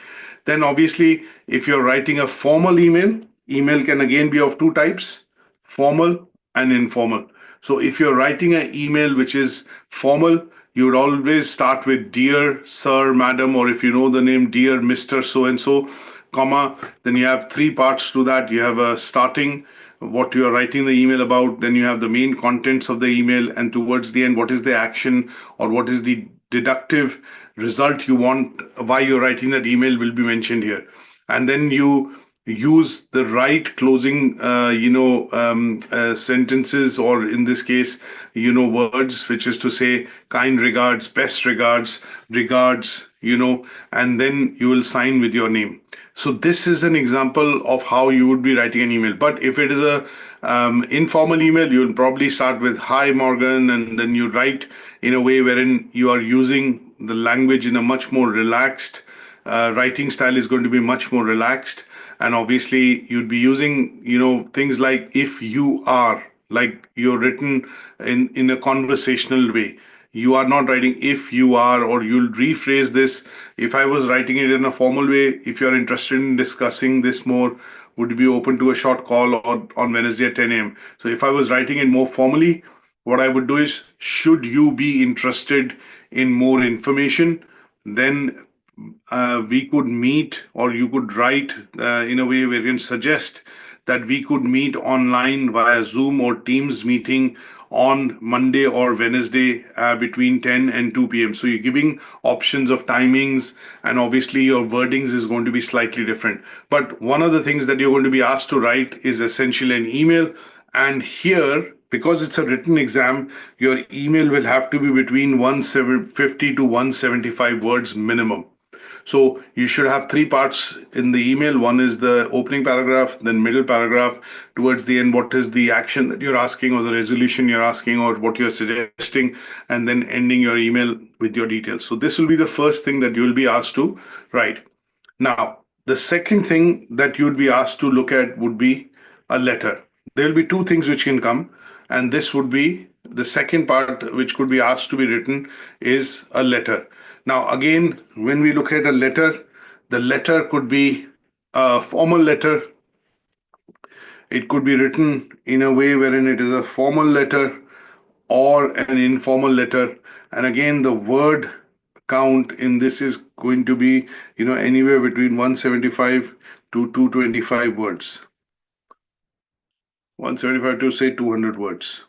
Then obviously, if you're writing a formal email, email can again be of two types: formal and informal. So if you're writing an email which is formal, you would always start with dear sir, madam, or if you know the name, dear Mr. So and so, comma. Then you have three parts to that. You have a starting, what you are writing the email about, then you have the main contents of the email, and towards the end, what is the action or what is the deductive result you want, why you're writing that email will be mentioned here. And then you use the right closing sentences, or in this case words, which is to say kind regards, best regards, regards, and then you will sign with your name. So this is an example of how you would be writing an email. But if it is a informal email, you'll probably start with hi Morgan, and then you write in a way wherein you are using the language in a much more relaxed writing style, is going to be much more relaxed. And obviously you'd be using things like if you are, like you're written in a conversational way. You are not writing if you are, or you'll rephrase this. If I was writing it in a formal way, if you're interested in discussing this more, would you be open to a short call or on Wednesday at 10 a.m.? So if I was writing it more formally, what I would do is, should you be interested in more information, then we could meet, or you could write in a way where you can suggest that we could meet online via Zoom or Teams meeting on Monday or Wednesday between 10 and 2 p.m. So you're giving options of timings, and obviously your wordings is going to be slightly different. But one of the things that you're going to be asked to write is essentially an email. And here, because it's a written exam, your email will have to be between 150 to 175 words minimum. So you should have three parts in the email. One is the opening paragraph, then middle paragraph, towards the end, what is the action that you're asking, or the resolution you're asking, or what you're suggesting, and then ending your email with your details. So this will be the first thing that you will be asked to write. Now, the second thing that you would be asked to look at would be a letter. There will be two things which can come, and this would be the second part which could be asked to be written is a letter. Now, again, when we look at a letter, the letter could be a formal letter. It could be written in a way wherein it is a formal letter or an informal letter. And again, the word count in this is going to be, anywhere between 175 to 225 words. 175 to say 200 words.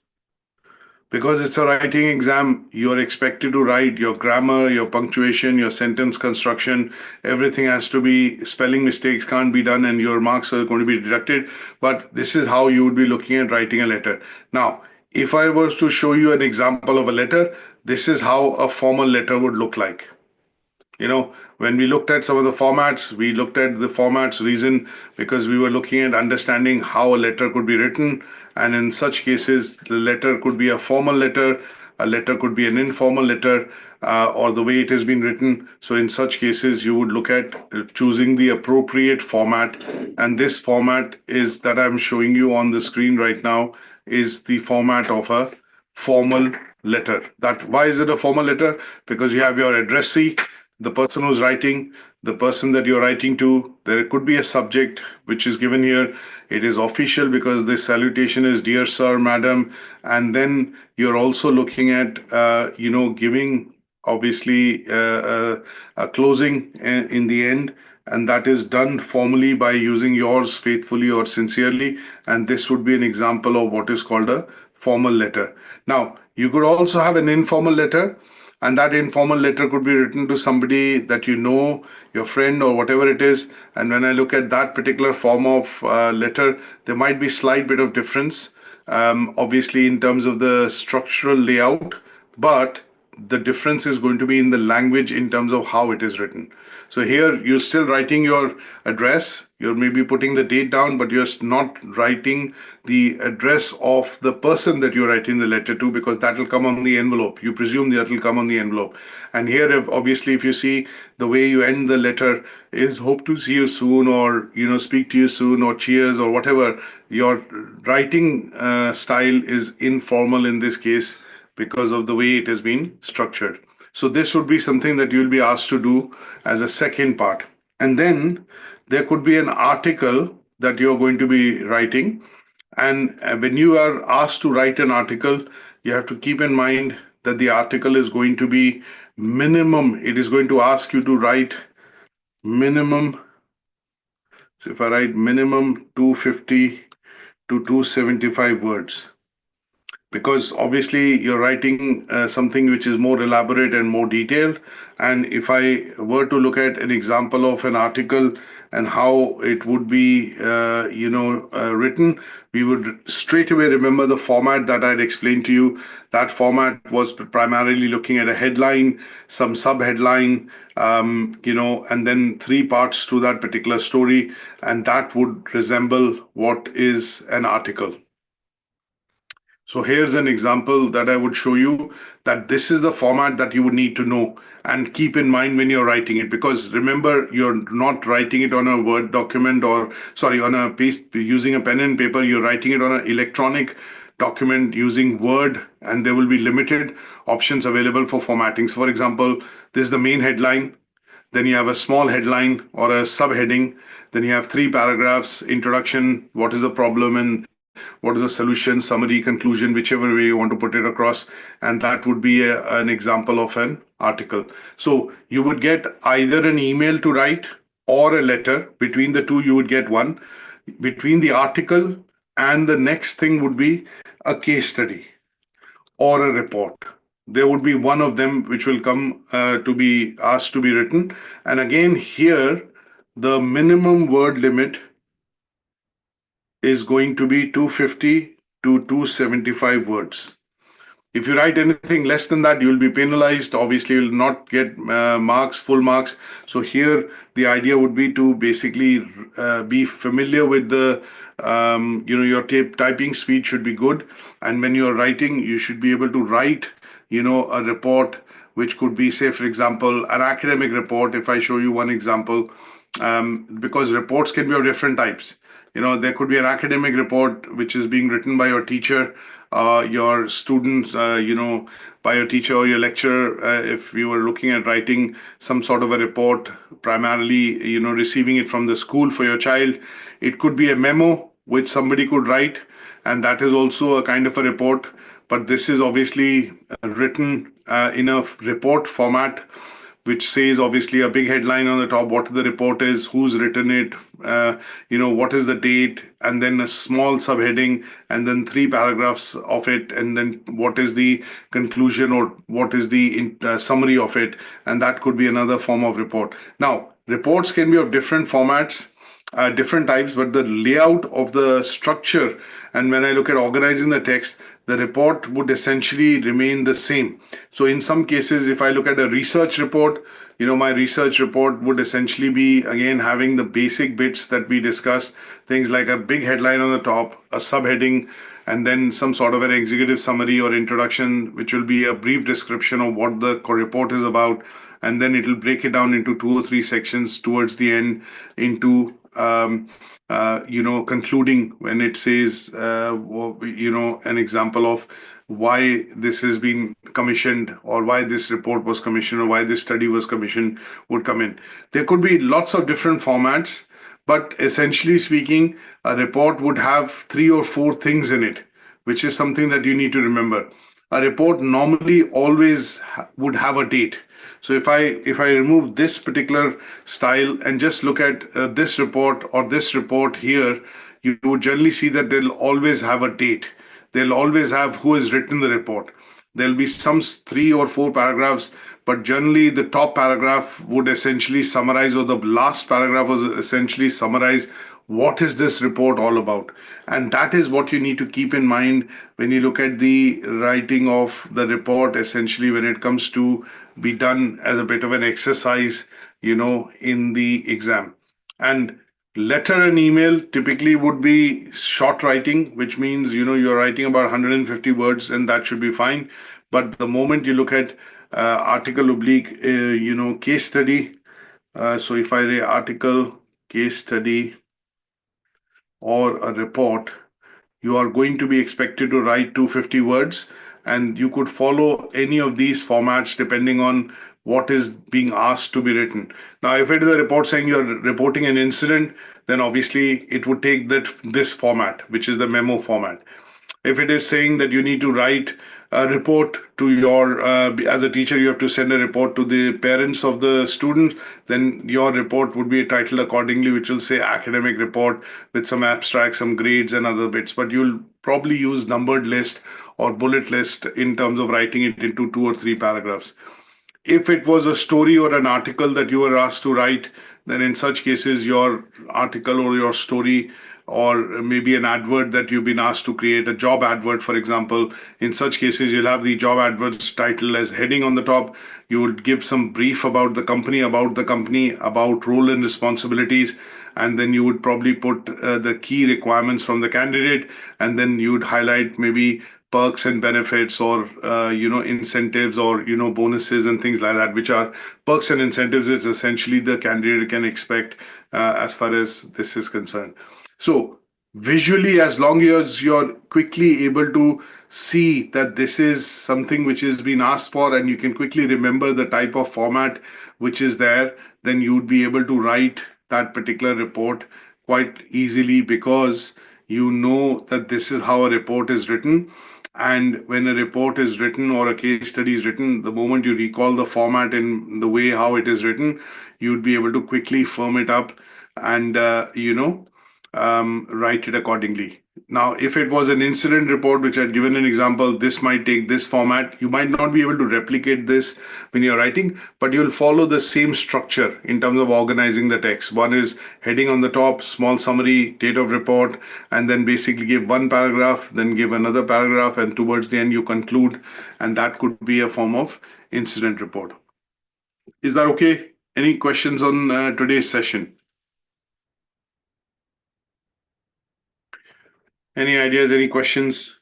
Because it's a writing exam, you're expected to write your grammar, your punctuation, your sentence construction. Everything has to be, spelling mistakes can't be done, and your marks are going to be deducted. But this is how you would be looking at writing a letter. Now, if I was to show you an example of a letter, this is how a formal letter would look like. When we looked at some of the formats, we looked at the formats reason because we were looking at understanding how a letter could be written. And in such cases, the letter could be a formal letter, a letter could be an informal letter, or the way it has been written. So in such cases, you would look at choosing the appropriate format. And this format is that I'm showing you on the screen right now is the format of a formal letter. Why is it a formal letter? Because you have your addressee, the person who's writing, the person that you're writing to. There could be a subject which is given here. It is official because the salutation is dear sir, madam. And then you're also looking at, giving obviously a closing in the end. And that is done formally by using yours faithfully or sincerely. And this would be an example of what is called a formal letter. Now, you could also have an informal letter. And that informal letter could be written to somebody that you know, your friend or whatever it is. And when I look at that particular form of letter, there might be slight bit of difference, obviously in terms of the structural layout, but the difference is going to be in the language in terms of how it is written. So here you're still writing your address, you're maybe putting the date down, but you're not writing the address of the person that you're writing the letter to, because that will come on the envelope. You presume that will come on the envelope. And here, obviously, if you see the way you end the letter is hope to see you soon, or, speak to you soon, or cheers, or whatever, your writing style is informal in this case. because of the way it has been structured. So this would be something that you'll be asked to do as a second part. And then there could be an article that you're going to be writing. And when you are asked to write an article, you have to keep in mind that the article is going to be minimum. It is going to ask you to write minimum. So if I write minimum 250 to 275 words, because obviously you're writing something which is more elaborate and more detailed. And if I were to look at an example of an article and how it would be, written, we would straight away remember the format that I'd explained to you. That format was primarily looking at a headline, some sub-headline, and then three parts to that particular story, and that would resemble what is an article. So here's an example that I would show you, that this is the format that you would need to know and keep in mind when you're writing it. Because remember, you're not writing it on a Word document on a piece using a pen and paper. You're writing it on an electronic document using Word, and there will be limited options available for formatting. So for example, this is the main headline. Then you have a small headline or a subheading. Then you have three paragraphs: introduction, what is the problem, and what is the solution, summary, conclusion, whichever way you want to put it across. And that would be an example of an article. So you would get either an email to write or a letter. Between the two, you would get one. Between the article and the next thing would be a case study or a report. There would be one of them which will come to be asked to be written. And again, here, the minimum word limit is going to be 250 to 275 words. If you write anything less than that, you will be penalized. Obviously, you will not get full marks. So here, the idea would be to basically be familiar with your typing speed should be good. And when you are writing, you should be able to write, a report, which could be, say, for example, an academic report. If I show you one example, because reports can be of different types. There could be an academic report which is being written by your teacher, your students, by your teacher or your lecturer. If you were looking at writing some sort of a report, primarily, receiving it from the school for your child, it could be a memo which somebody could write, and that is also a kind of a report. But this is obviously written in a report format, which says obviously a big headline on the top, what the report is, who's written it, what is the date, and then a small subheading, and then three paragraphs of it, and then what is the conclusion or what is the summary of it, and that could be another form of report. Now, reports can be of different formats, different types, but the layout of the structure, and when I look at organizing the text, the report would essentially remain the same. So in some cases, if I look at a research report, my research report would essentially be, again, having the basic bits that we discussed, things like a big headline on the top, a subheading, and then some sort of an executive summary or introduction, which will be a brief description of what the report is about. And then it will break it down into 2 or 3 sections towards the end into concluding when it says, an example of why this has been commissioned, or why this report was commissioned, or why this study was commissioned, would come in. There could be lots of different formats, but essentially speaking, a report would have 3 or 4 things in it, which is something that you need to remember. A report normally always would have a date. So if I remove this particular style and just look at this report or this report here, you would generally see that they'll always have a date. They'll always have who has written the report. There'll be some 3 or 4 paragraphs, but generally the top paragraph would essentially summarize, or the last paragraph was essentially summarize what is this report all about. And that is what you need to keep in mind when you look at the writing of the report, essentially when it comes to be done as a bit of an exercise, in the exam. And letter and email typically would be short writing, which means, you're writing about 150 words, and that should be fine. But the moment you look at article oblique, case study, so if I say article, case study, or a report, you are going to be expected to write 250 words. and you could follow any of these formats depending on what is being asked to be written. Now, if it is a report saying you're reporting an incident, then obviously it would take this format, which is the memo format. If it is saying that you need to write a report to your, as a teacher, you have to send a report to the parents of the students, then your report would be titled accordingly, which will say academic report with some abstracts, some grades, and other bits. But you'll probably use numbered list or bullet list in terms of writing it into 2 or 3 paragraphs. If it was a story or an article that you were asked to write, then in such cases, your article or your story, or maybe an advert that you've been asked to create, a job advert, for example, in such cases, you'll have the job advert's title as heading on the top. You would give some brief about the company, about role and responsibilities, and then you would probably put the key requirements from the candidate, and then you would highlight maybe perks and benefits, or incentives, or bonuses and things like that, which are perks and incentives which essentially the candidate can expect as far as this is concerned. So visually, as long as you're quickly able to see that this is something which has been asked for, and you can quickly remember the type of format which is there, then you would be able to write that particular report quite easily, because you know that this is how a report is written. And when a report is written or a case study is written, the moment you recall the format and the way how it is written, you'd be able to quickly firm it up and, write it accordingly. Now, if it was an incident report, which I'd given an example, this might take this format. You might not be able to replicate this when you're writing, but you'll follow the same structure in terms of organizing the text. One is heading on the top, small summary, date of report, and then basically give one paragraph, then give another paragraph, and towards the end you conclude, and that could be a form of incident report. Is that okay? Any questions on today's session? Any ideas, any questions?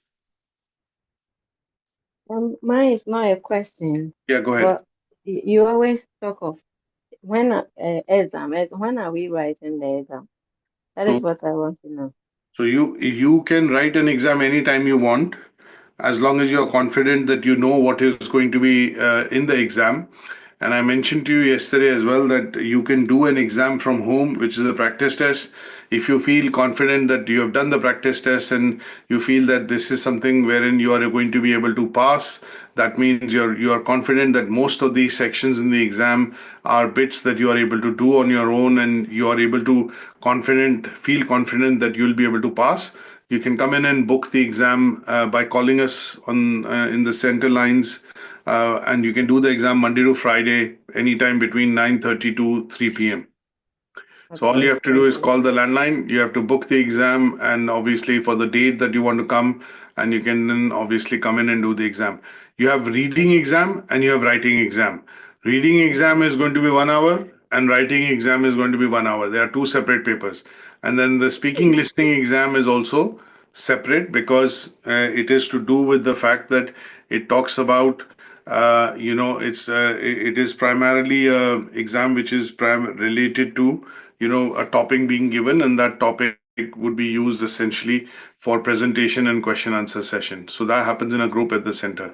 Mine is not a question, Yeah, go ahead. but you always talk of when exam. When are we writing the exam? That is So, what I want to know. so you can write an exam anytime you want, as long as you're confident that you know what is going to be in the exam. And I mentioned to you yesterday as well that you can do an exam from home, which is a practice test. If you feel confident that you have done the practice test and you feel that this is something wherein you are going to be able to pass, that means you are confident that most of these sections in the exam are bits that you are able to do on your own, and you are able to feel confident that you'll be able to pass. You can come in and book the exam by calling us on in the center lines, and you can do the exam Monday to Friday, anytime between 9:30 to 3 p.m. So all you have to do is call the landline. You have to book the exam, and obviously for the date that you want to come, and you can then obviously come in and do the exam. You have reading exam and you have writing exam. Reading exam is going to be 1 hour, and writing exam is going to be 1 hour. They are two separate papers. And then the speaking listening exam is also separate, because it is to do with the fact that it talks about it is primarily a exam which is related to a topic being given, and that topic would be used essentially for presentation and question answer session. So that happens in a group at the center.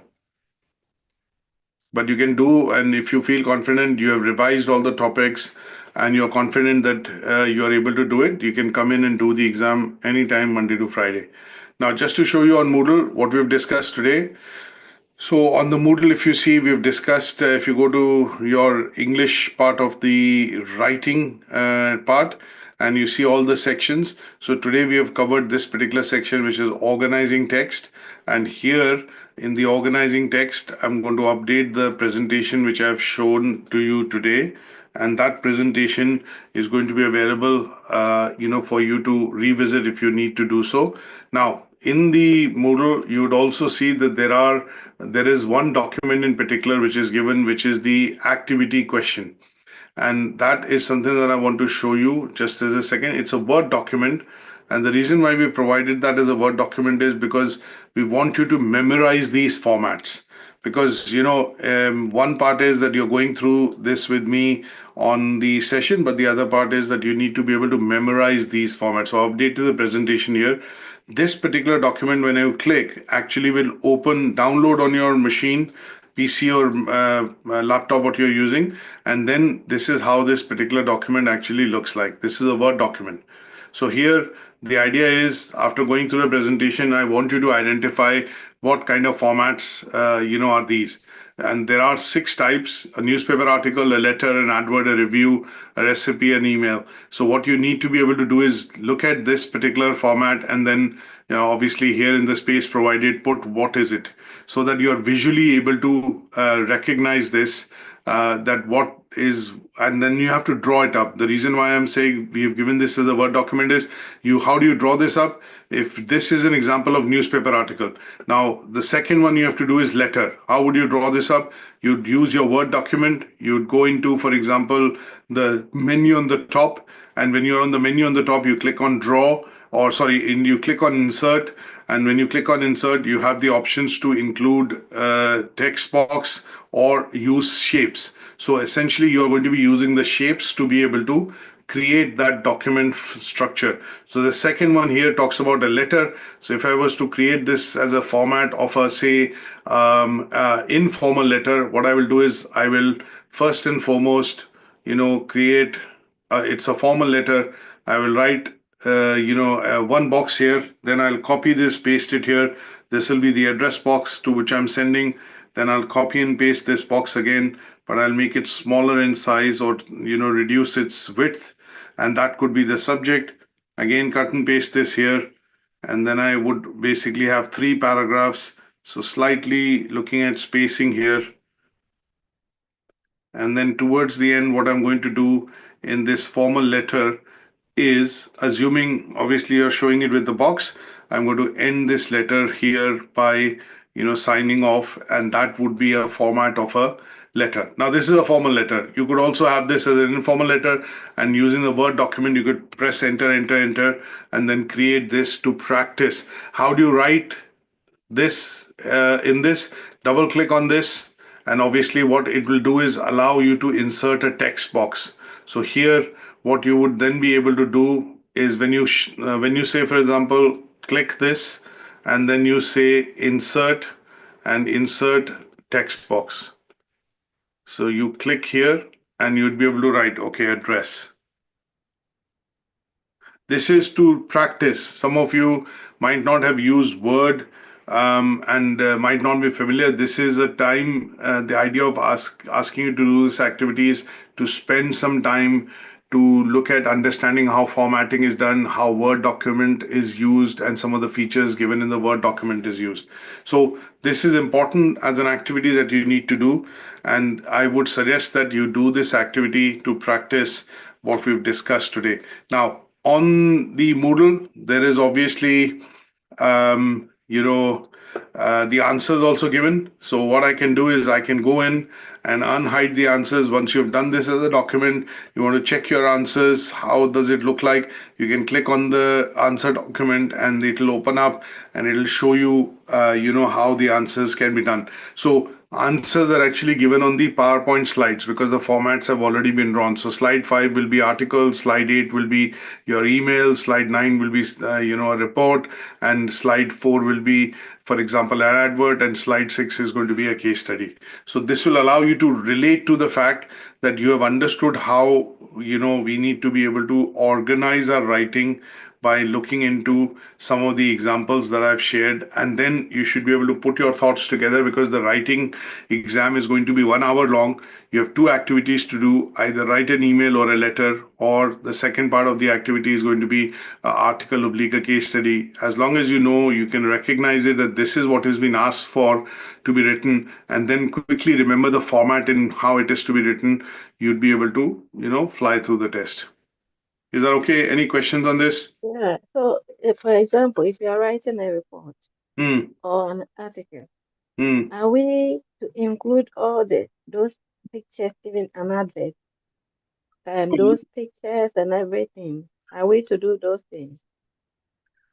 But you can do, and if you feel confident, you have revised all the topics, and you're confident that you are able to do it, you can come in and do the exam anytime, Monday to Friday. Now, just to show you on Moodle what we've discussed today. So on the Moodle, if you see, we've discussed, if you go to your English part of the writing part, and you see all the sections. So today we have covered this particular section, which is organizing text. And here in the organizing text, I'm going to update the presentation which I've shown to you today. And that presentation is going to be available, for you to revisit if you need to do so. Now, in the Moodle, you would also see that there is one document in particular which is given, which is the activity question. And that is something that I want to show you just as a second. It's a Word document. And the reason why we provided that as a Word document is because we want you to memorize these formats. because one part is that you're going through this with me on the session, but the other part is that you need to be able to memorize these formats. So I've updated the presentation here. This particular document, when you click, actually will download on your machine, PC or laptop, what you're using, and then this is how this particular document actually looks like. This is a Word document. So here, the idea is, after going through the presentation, I want you to identify what kind of formats, are these. And there are 6 types: a newspaper article, a letter, an advert, a review, a recipe, an email. So what you need to be able to do is look at this particular format, and then, obviously here in the space provided, put what is it, so that you're visually able to recognize this, that what is, and then you have to draw it up. The reason why I'm saying we've given this as a Word document is, how do you draw this up? If this is an example of newspaper article, now the second one you have to do is letter. How would you draw this up? You'd use your Word document. You'd go into, for example, the menu on the top, and when you're on the menu on the top, you click on draw, or sorry, you click on insert, and when you click on insert, you have the options to include text box or use shapes. So essentially, you're going to be using the shapes to be able to create that document structure. So the second one here talks about a letter. So if I was to create this as a format of a, say, informal letter, what I will do is I will first and foremost, create, it's a formal letter. I will write, one box here. Then I'll copy this, paste it here. This will be the address box to which I'm sending. Then I'll copy and paste this box again, but I'll make it smaller in size, or reduce its width, and that could be the subject. Again, cut and paste this here, and then I would basically have 3 paragraphs. So slightly looking at spacing here, and then towards the end, what I'm going to do in this formal letter is, assuming obviously you're showing it with the box, I'm going to end this letter here by signing off, and that would be a format of a letter. Now this is a formal letter. You could also have this as an informal letter, and using the Word document you could press enter, enter, enter, and then create this to practice. How do you write this? In this, double click on this, and obviously what it will do is allow you to insert a text box. So here, what you would then be able to do is, when you say, for example, click this, and then you say insert, and insert text box. So you click here, and you'd be able to write, okay, address. This is to practice. Some of you might not have used Word, and might not be familiar. This is a time, the idea of asking you to do this activity is to spend some time to look at understanding how formatting is done, how Word document is used, and some of the features given in the Word document is used. So this is important as an activity that you need to do, and I would suggest that you do this activity to practice what we've discussed today. Now, on the Moodle, there is obviously the answers also given. So what I can do is I can go in and unhide the answers. Once you've done this as a document, you want to check your answers. How does it look like? You can click on the answer document, and it'll open up, and it'll show you, how the answers can be done. So answers are actually given on the PowerPoint slides because the formats have already been drawn. So slide 5 will be articles, slide 8 will be your email, slide 9 will be a report, and slide 4 will be, for example, an advert, and slide 6 is going to be a case study. So this will allow you to relate to the fact that you have understood how we need to be able to organize our writing by looking into some of the examples that I've shared, and then you should be able to put your thoughts together, because the writing exam is going to be 1 hour long. You have 2 activities to do: either write an email or a letter, or the second part of the activity is going to be an article oblique a case study. As long as you can recognize it, that this is what has been asked for to be written, and then quickly remember the format and how it is to be written, you'd be able to fly through the test. Is that okay? Any questions on this? Yeah. So, if, for example, if you are writing a report Hmm. or an article, Hmm. are we to include all those pictures, even an advert, those pictures and everything? Are we to do those things?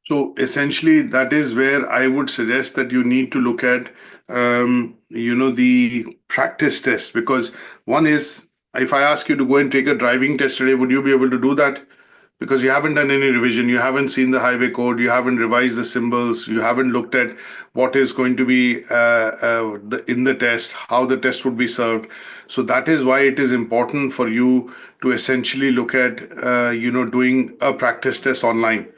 So essentially, that is where I would suggest that you need to look at, the practice test. Because one is, if I ask you to go and take a driving test today, would you be able to do that? Because you haven't done any revision, you haven't seen the highway code, you haven't revised the symbols, you haven't looked at what is going to be in the test, how the test would be served. So that is why it is important for you to essentially look at, doing a practice test online.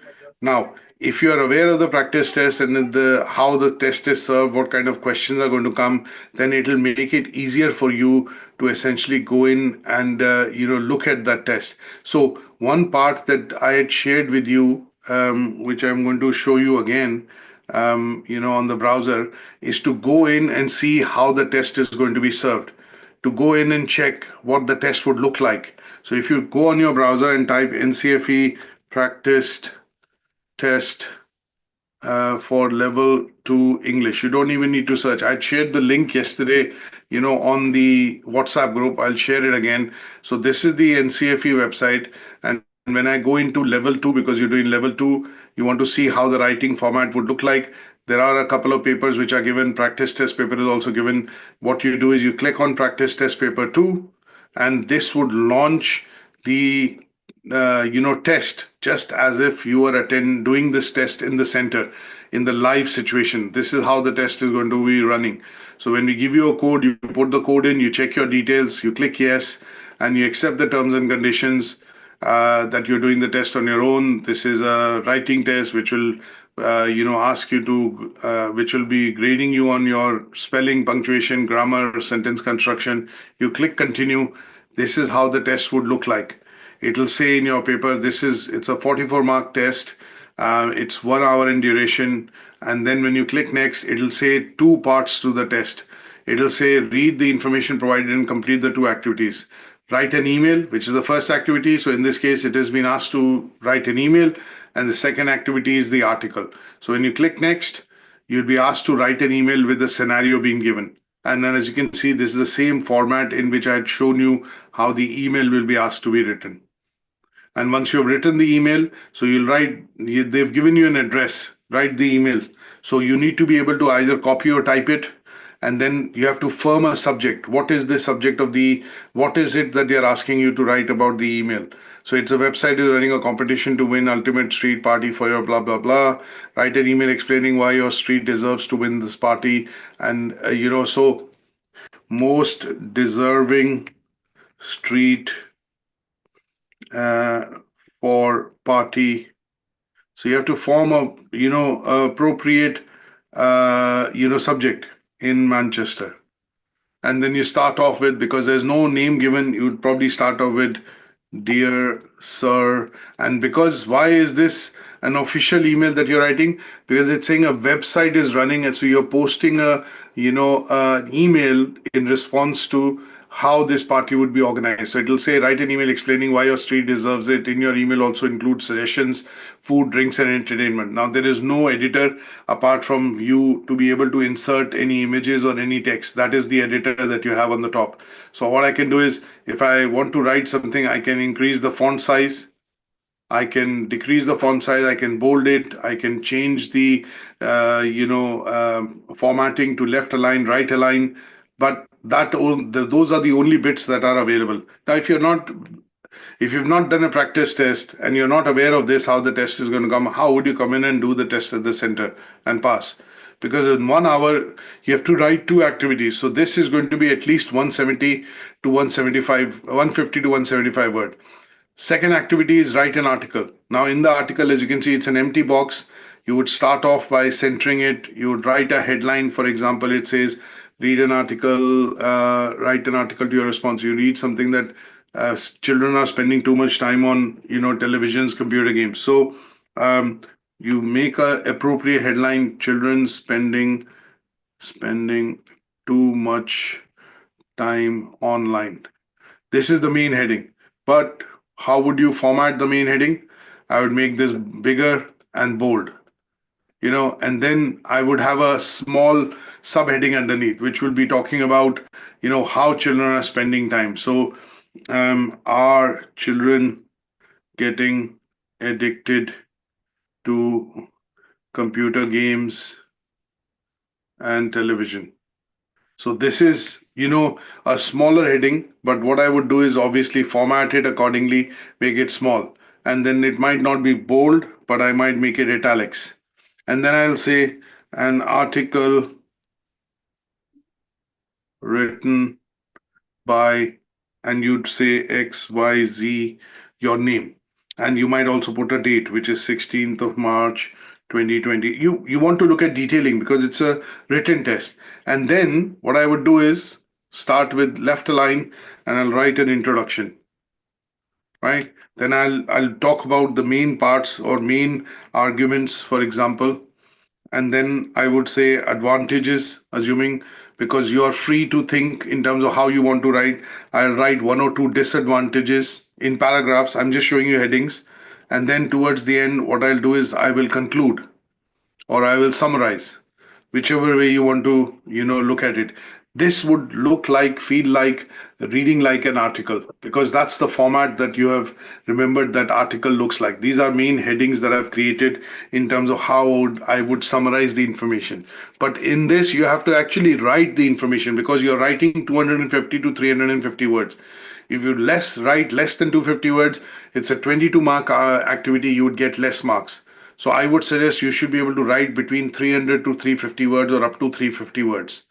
Now, if you are aware of the practice test and the how the test is served, what kind of questions are going to come, then it will make it easier for you to essentially go in and look at that test. So one part that I had shared with you, which I'm going to show you again, on the browser, is to go in and see how the test is going to be served. To go in and check what the test would look like. So if you go on your browser and type NCFE practiced test for level 2 English. You don't even need to search. I shared the link yesterday, on the WhatsApp group. I'll share it again. So this is the NCFE website. And when I go into level 2, because you're doing level 2, you want to see how the writing format would look like. There are a couple of papers which are given. Practice test paper is also given. What you do is you click on practice test paper 2, and this would launch the test, just as if you were doing this test in the center, in the live situation. This is how the test is going to be running. So when we give you a code, you put the code in, you check your details, you click yes, and you accept the terms and conditions that you're doing the test on your own. This is a writing test which will ask you to, which will be grading you on your spelling, punctuation, grammar, sentence construction. You click continue. This is how the test would look like. It'll say in your paper, it's a 44-mark test. It's 1 hour in duration. And then when you click next, it'll say 2 parts to the test. It'll say read the information provided and complete the 2 activities. Write an email, which is the first activity. So in this case, it has been asked to write an email. And the second activity is the article. So when you click next, you'll be asked to write an email with the scenario being given. And then as you can see, this is the same format in which I had shown you how the email will be asked to be written. And once you've written the email, so you'll they've given you an address, write the email. So you need to be able to either copy or type it. And then you have to firm a subject. What is the subject what is it that they're asking you to write about the email? So it's a website is running a competition to win ultimate street party for your blah, blah, blah. Write an email explaining why your street deserves to win this party. And, so most deserving street uh, for party. So you have to form a appropriate subject in Manchester, and then you start off with, because there's no name given, you would probably start off with dear sir. And because why is this an official email that you're writing? Because it's saying a website is running, and so you're posting an email in response to how this party would be organized. So it'll say write an email explaining why your street deserves it. In your email also include suggestions, food, drinks, and entertainment. Now there is no editor apart from you to be able to insert any images or any text. That is the editor that you have on the top. So what I can do is, if I want to write something, I can increase the font size, I can decrease the font size, I can bold it, I can change the formatting to left align, right align. But those are the only bits that are available. Now, if you've not done a practice test and you're not aware of this, how the test is going to come, how would you come in and do the test at the center and pass? Because in 1 hour, you have to write 2 activities. So this is going to be at least 170 to 175, 150 to 175 word. Second activity is write an article. Now in the article, as you can see, it's an empty box. You would start off by centering it. You would write a headline. For example, it says, read an article, write an article to your response. You read something that children are spending too much time on, televisions, computer games. So you make a appropriate headline, children spending too much time online. This is the main heading. But how would you format the main heading? I would make this bigger and bold, and then I would have a small subheading underneath, which will be talking about, how children are spending time. So, are children getting addicted to computer games, and television. So this is, a smaller heading, but what I would do is obviously format it accordingly, make it small. And then it might not be bold, but I might make it italics. And then I'll say an article written by, and you'd say XYZ, your name. And you might also put a date, which is 16th of March, 2020. You want to look at detailing because it's a written test. And then what I would do is start with left align and I'll write an introduction. Right? Then I'll talk about the main parts or main arguments, for example. And then I would say advantages, assuming because you are free to think in terms of how you want to write. I'll write one or two disadvantages in paragraphs. I'm just showing you headings. And then towards the end, what I'll do is I will conclude or I will summarize, whichever way you want to, look at it. This would look like, feel like, reading like an article because that's the format that you have remembered that article looks like. These are main headings that I've created in terms of how I would summarize the information. But in this, you have to actually write the information because you're writing 250 to 350 words. If you write less than 250 words, it's a 22 mark activity, you would get less marks. So I would suggest you should be able to write between 300 to 350 words or up to 350 words.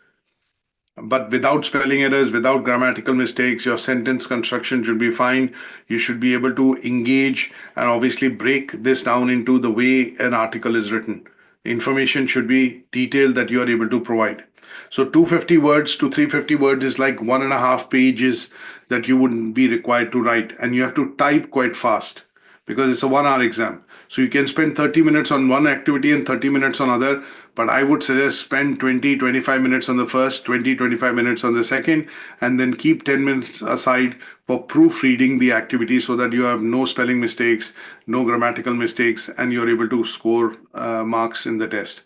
But without spelling errors, without grammatical mistakes, your sentence construction should be fine. You should be able to engage and obviously break this down into the way an article is written. Information should be detailed that you are able to provide. So 250 words to 350 words is like 1.5 pages that you wouldn't be required to write. And you have to type quite fast because it's a 1 hour exam. So you can spend 30 minutes on one activity and 30 minutes on other, but I would suggest spend 20-25 minutes on the first, 20-25 minutes on the second, and then keep 10 minutes aside for proofreading the activity so that you have no spelling mistakes, no grammatical mistakes, and you're able to score marks in the test.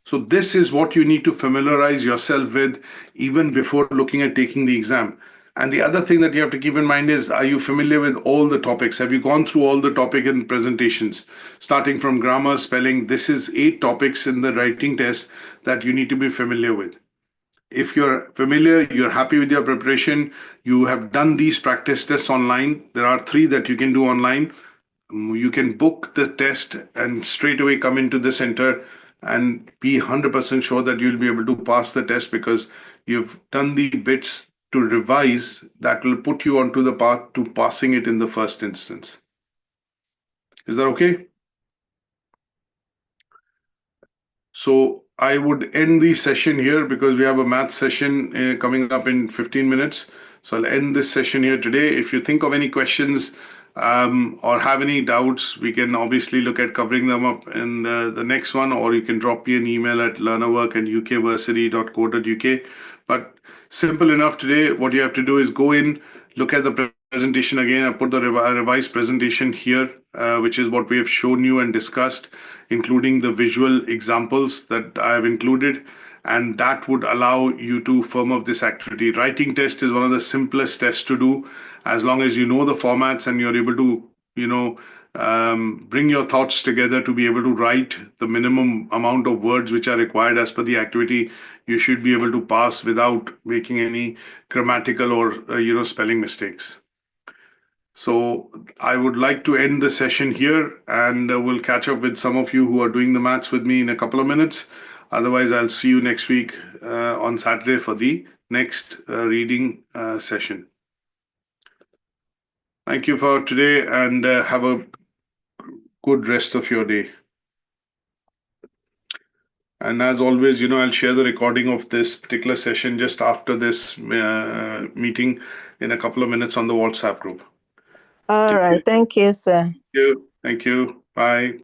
So this is what you need to familiarize yourself with even before looking at taking the exam. And the other thing that you have to keep in mind is, are you familiar with all the topics? Have you gone through all the topic in presentations? Starting from grammar, spelling, this is 8 topics in the writing test that you need to be familiar with. If you're familiar, you're happy with your preparation, you have done these practice tests online. There are 3 that you can do online. You can book the test and straight away come into the center and be 100% sure that you'll be able to pass the test because you've done the bits to revise that will put you onto the path to passing it in the first instance. Is that okay? So I would end the session here because we have a math session coming up in 15 minutes. So I'll end this session here today. If you think of any questions or have any doubts, we can obviously look at covering them up in the next one, or you can drop me an email at learnerwork@ukversity.co.uk. But simple enough today. What you have to do is go in, look at the presentation again. I put the revised presentation here, which is what we have shown you and discussed, including the visual examples that I have included. And that would allow you to firm up this activity. Writing test is one of the simplest tests to do, as long as you know the formats and you're able to, bring your thoughts together to be able to write the minimum amount of words which are required as per the activity. You should be able to pass without making any grammatical or, spelling mistakes. So I would like to end the session here, and we'll catch up with some of you who are doing the maths with me in a couple of minutes. Otherwise, I'll see you next week on Saturday for the next reading session. Thank you for today, and have a good rest of your day. And as always, I'll share the recording of this particular session just after this meeting in a couple of minutes on the WhatsApp group. All right. Thank you, sir. Thank you. Thank you. Bye.